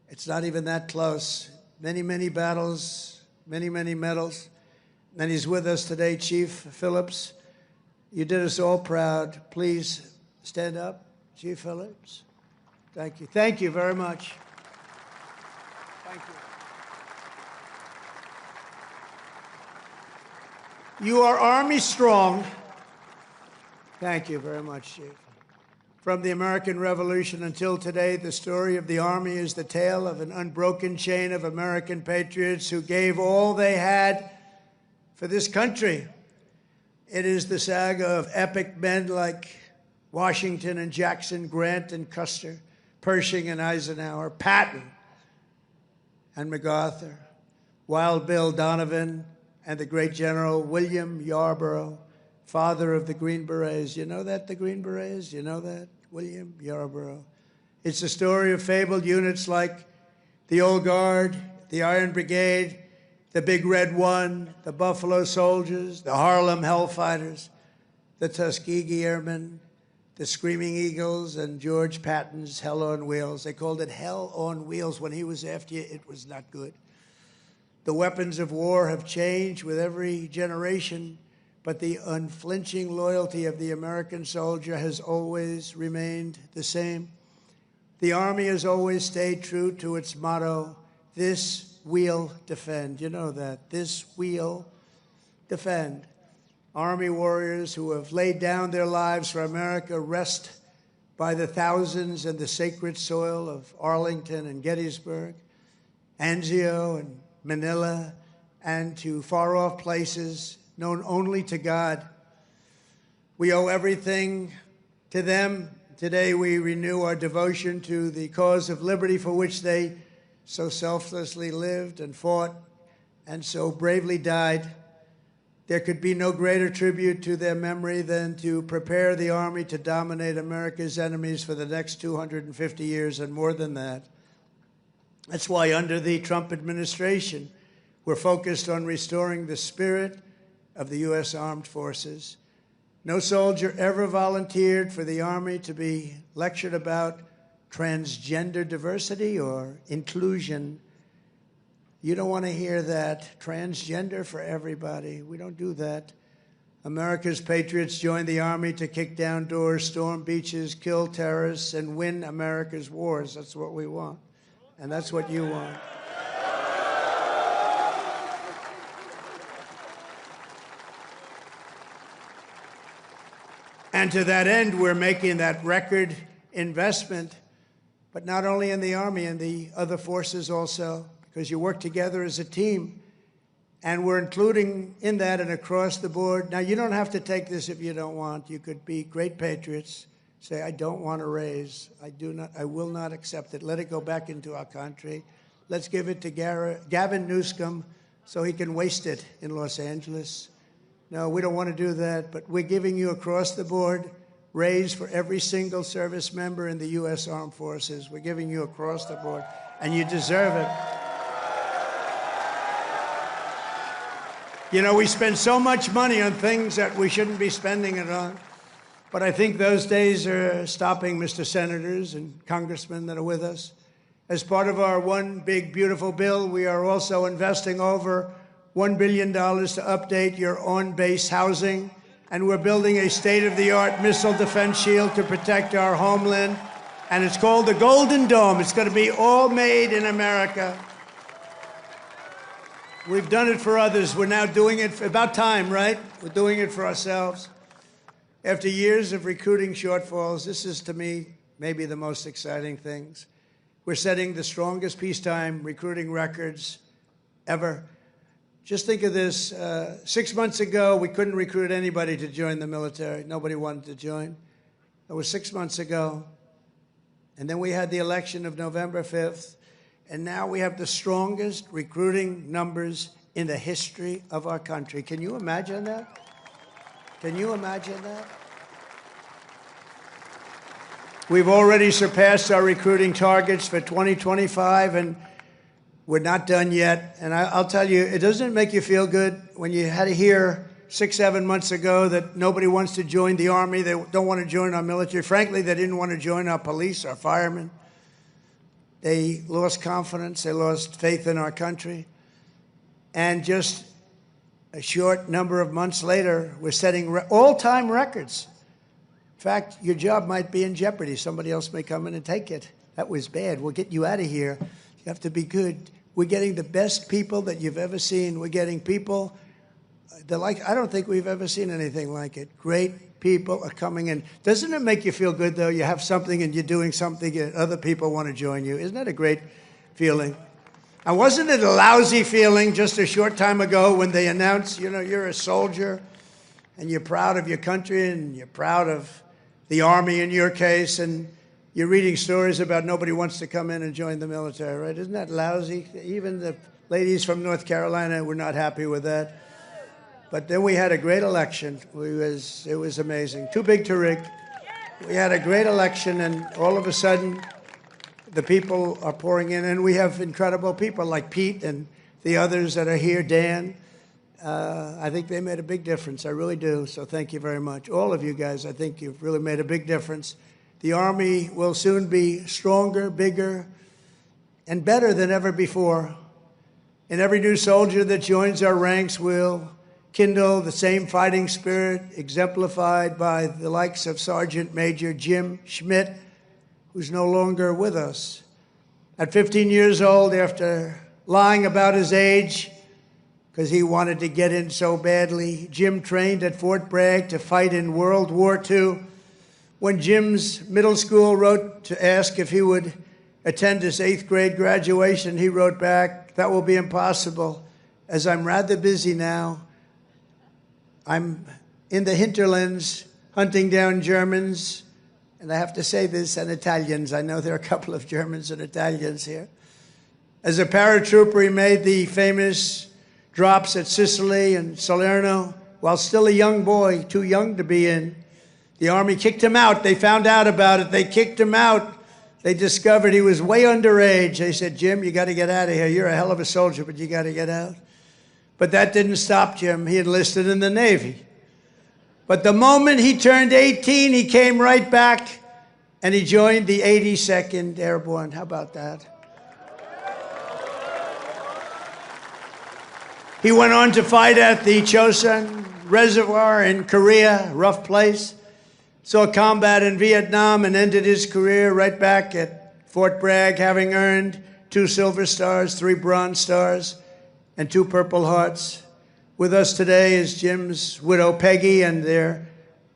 it's not even that close. Many, many battles, many, many medals. And he's with us today, Chief Phillips. You did us all proud. Please stand up, Chief Phillips. Thank you. Thank you very much. Thank you. You are Army strong. Thank you very much, Chief. From the American Revolution until today, the story of the Army is the tale of an unbroken chain of American patriots who gave all they had for this country. It is the saga of epic men like Washington and Jackson, Grant and Custer, Pershing and Eisenhower, Patton and MacArthur, Wild Bill Donovan, and the great General William Yarborough, father of the Green Berets. You know that, the Green Berets? You know that? William Yarborough. It's the story of fabled units like the Old Guard, the Iron Brigade, the Big Red One, the Buffalo Soldiers, the Harlem Hellfighters, the Tuskegee Airmen, the Screaming Eagles, and George Patton's Hell on Wheels. They called it Hell on Wheels. When he was after you, it was not good. The weapons of war have changed with every generation, but the unflinching loyalty of the American soldier has always remained the same. The Army has always stayed true to its motto, "This we'll defend." You know that. This we'll defend. Army warriors who have laid down their lives for America rest by the thousands in the sacred soil of Arlington and Gettysburg, Anzio and Manila, and to far-off places known only to God. We owe everything to them. Today we renew our devotion to the cause of liberty for which they so selflessly lived and fought and so bravely died. There could be no greater tribute to their memory than to prepare the Army to dominate America's enemies for the next 250 years and more than that. That's why under the Trump administration, we're focused on restoring the spirit of the U.S. Armed Forces. No soldier ever volunteered for the Army to be lectured about transgender diversity or inclusion. You don't want to hear that. Transgender for everybody. We don't do that. America's patriots joined the Army to kick down doors, storm beaches, kill terrorists, and win America's wars. That's what we want. And that's what you want. And to that end, we're making that record investment, but not only in the Army, in the other forces also, because you work together as a team. And we're including in that and across the board. Now, you don't have to take this if you don't want. You could be great patriots. Say, I don't want to raise. I will not accept it. Let it go back into our country. Let's give it to Gavin Newsom so he can waste it in Los Angeles. No, we don't want to do that, but we're giving you across the board raise for every single service member in the U.S. Armed Forces. We're giving you across the board, and you deserve it. You know, we spend so much money on things that we shouldn't be spending it on. But I think those days are stopping, Mr. Senators and Congressmen that are with us. As part of our one big, beautiful bill, we are also investing over $1 billion to update your on-base housing. And we're building a state-of-the-art missile defense shield to protect our homeland. And it's called the Golden Dome. It's going to be all made in America. We've done it for others. We're now doing it for about time, right? We're doing it for ourselves. After years of recruiting shortfalls, this is, to me, maybe the most exciting things. We're setting the strongest peacetime recruiting records ever. Just think of this. 6 months ago, we couldn't recruit anybody to join the military. Nobody wanted to join. That was 6 months ago. And then we had the election of November 5th. And now we have the strongest recruiting numbers in the history of our country. Can you imagine that? Can you imagine that? We've already surpassed our recruiting targets for 2025, and we're not done yet. And I'll tell you, it doesn't make you feel good when you had to hear 6, 7 months ago that nobody wants to join the Army. They don't want to join our military. Frankly, they didn't want to join our police, our firemen. They lost confidence. They lost faith in our country. And just a short number of months later, we're setting all-time records. In fact, your job might be in jeopardy. Somebody else may come in and take it. That was bad. We'll get you out of here. You have to be good. We're getting the best people that you've ever seen. We're getting people I don't think we've ever seen anything like it. Great people are coming in. Doesn't it make you feel good, though? You have something and you're doing something and other people want to join you. Isn't that a great feeling? And wasn't it a lousy feeling just a short time ago when they announced, you know, you're a soldier and you're proud of your country and you're proud of the Army in your case, and you're reading stories about nobody wants to come in and join the military, right? Isn't that lousy? Even the ladies from North Carolina were not happy with that. But then we had a great election. It was amazing. Too big to rig. We had a great election, and all of a sudden, the people are pouring in, and we have incredible people like Pete and the others that are here, Dan. I think they made a big difference. I really do. So thank you very much. All of you guys, I think you've really made a big difference. The Army will soon be stronger, bigger, and better than ever before. And every new soldier that joins our ranks will kindle the same fighting spirit exemplified by the likes of Sergeant Major Jim Schmidt, who's no longer with us. At 15 years old, after lying about his age, because he wanted to get in so badly, Jim trained at Fort Bragg to fight in World War II. When Jim's middle school wrote to ask if he would attend his 8th grade graduation, he wrote back, "That will be impossible, as I'm rather busy now. I'm in the hinterlands hunting down Germans," and I have to say this, and Italians. I know there are a couple of Germans and Italians here. As a paratrooper, he made the famous drops at Sicily and Salerno while still a young boy, too young to be in. The Army kicked him out. They found out about it. They kicked him out. They discovered he was way underage. They said, "Jim, you got to get out of here. You're a hell of a soldier, but you got to get out." But that didn't stop Jim. He enlisted in the Navy. But the moment he turned 18, he came right back and he joined the 82nd Airborne. How about that? He went on to fight at the Chosun Reservoir in Korea, rough place. Saw combat in Vietnam and ended his career right back at Fort Bragg, having earned 2 Silver Stars, 3 Bronze Stars, and 2 Purple Hearts. With us today is Jim's widow, Peggy, and their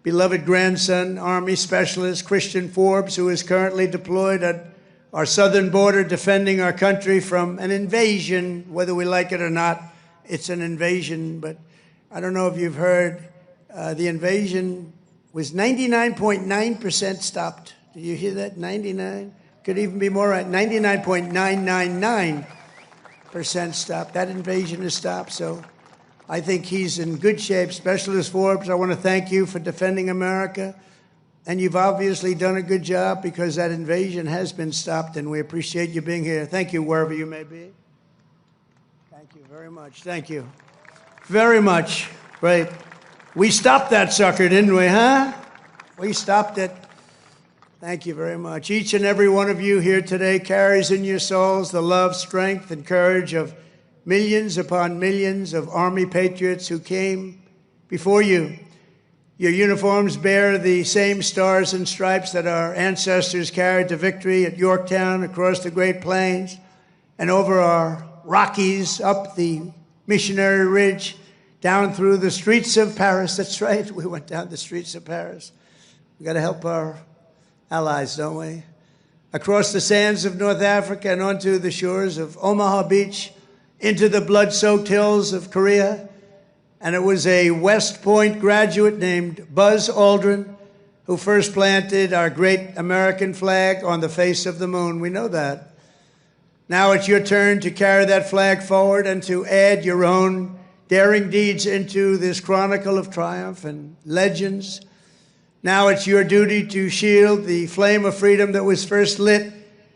beloved grandson, Army Specialist Christian Forbes, who is currently deployed at our southern border defending our country from an invasion, whether we like it or not. It's an invasion, but I don't know if you've heard, the invasion was 99.9% stopped. Did you hear that? 99? Could even be more right. 99.999% stopped. That invasion is stopped. So I think he's in good shape. Specialist Forbes, I want to thank you for defending America. And you've obviously done a good job because that invasion has been stopped, and we appreciate you being here. Thank you, wherever you may be. Thank you very much. Thank you very much. Great. We stopped that sucker, didn't we, huh? We stopped it. Thank you very much. Each and every one of you here today carries in your souls the love, strength, and courage of millions upon millions of Army patriots who came before you. Your uniforms bear the same stars and stripes that our ancestors carried to victory at Yorktown, across the Great Plains, and over our Rockies, up the Missionary Ridge, down through the streets of Paris. That's right, we went down the streets of Paris. We've got to help our allies, don't we? Across the sands of North Africa and onto the shores of Omaha Beach, into the blood-soaked hills of Korea. And it was a West Point graduate named Buzz Aldrin who first planted our great American flag on the face of the moon. We know that. Now it's your turn to carry that flag forward and to add your own daring deeds into this chronicle of triumph and legends. Now it's your duty to shield the flame of freedom that was first lit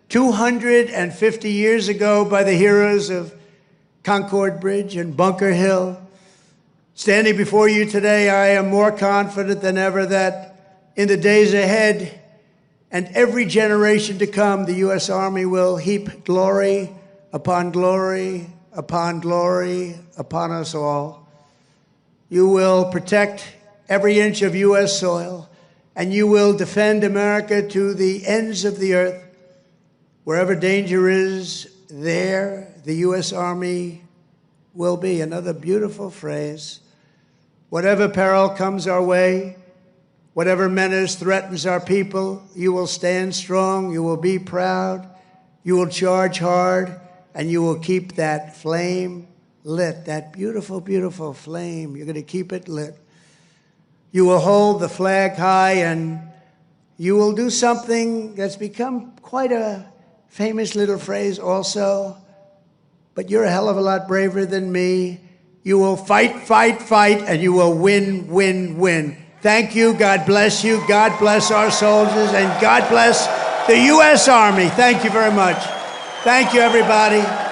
250 years ago by the heroes of Concord Bridge and Bunker Hill. Standing before you today, I am more confident than ever that in the days ahead and every generation to come, the U.S. Army will heap glory upon glory upon glory upon us all. You will protect every inch of U.S. soil, and you will defend America to the ends of the earth. Wherever danger is, there the U.S. Army will be. Another beautiful phrase. Whatever peril comes our way, whatever menace threatens our people, you will stand strong, you will be proud, you will charge hard, and you will keep that flame lit, that beautiful, beautiful flame. You're going to keep it lit. You will hold the flag high, and you will do something that's become quite a famous little phrase also, but you're a hell of a lot braver than me. You will fight, fight, fight, and you will win, win, win. Thank you. God bless you. God bless our soldiers, and God bless the U.S. Army. Thank you very much. Thank you, everybody.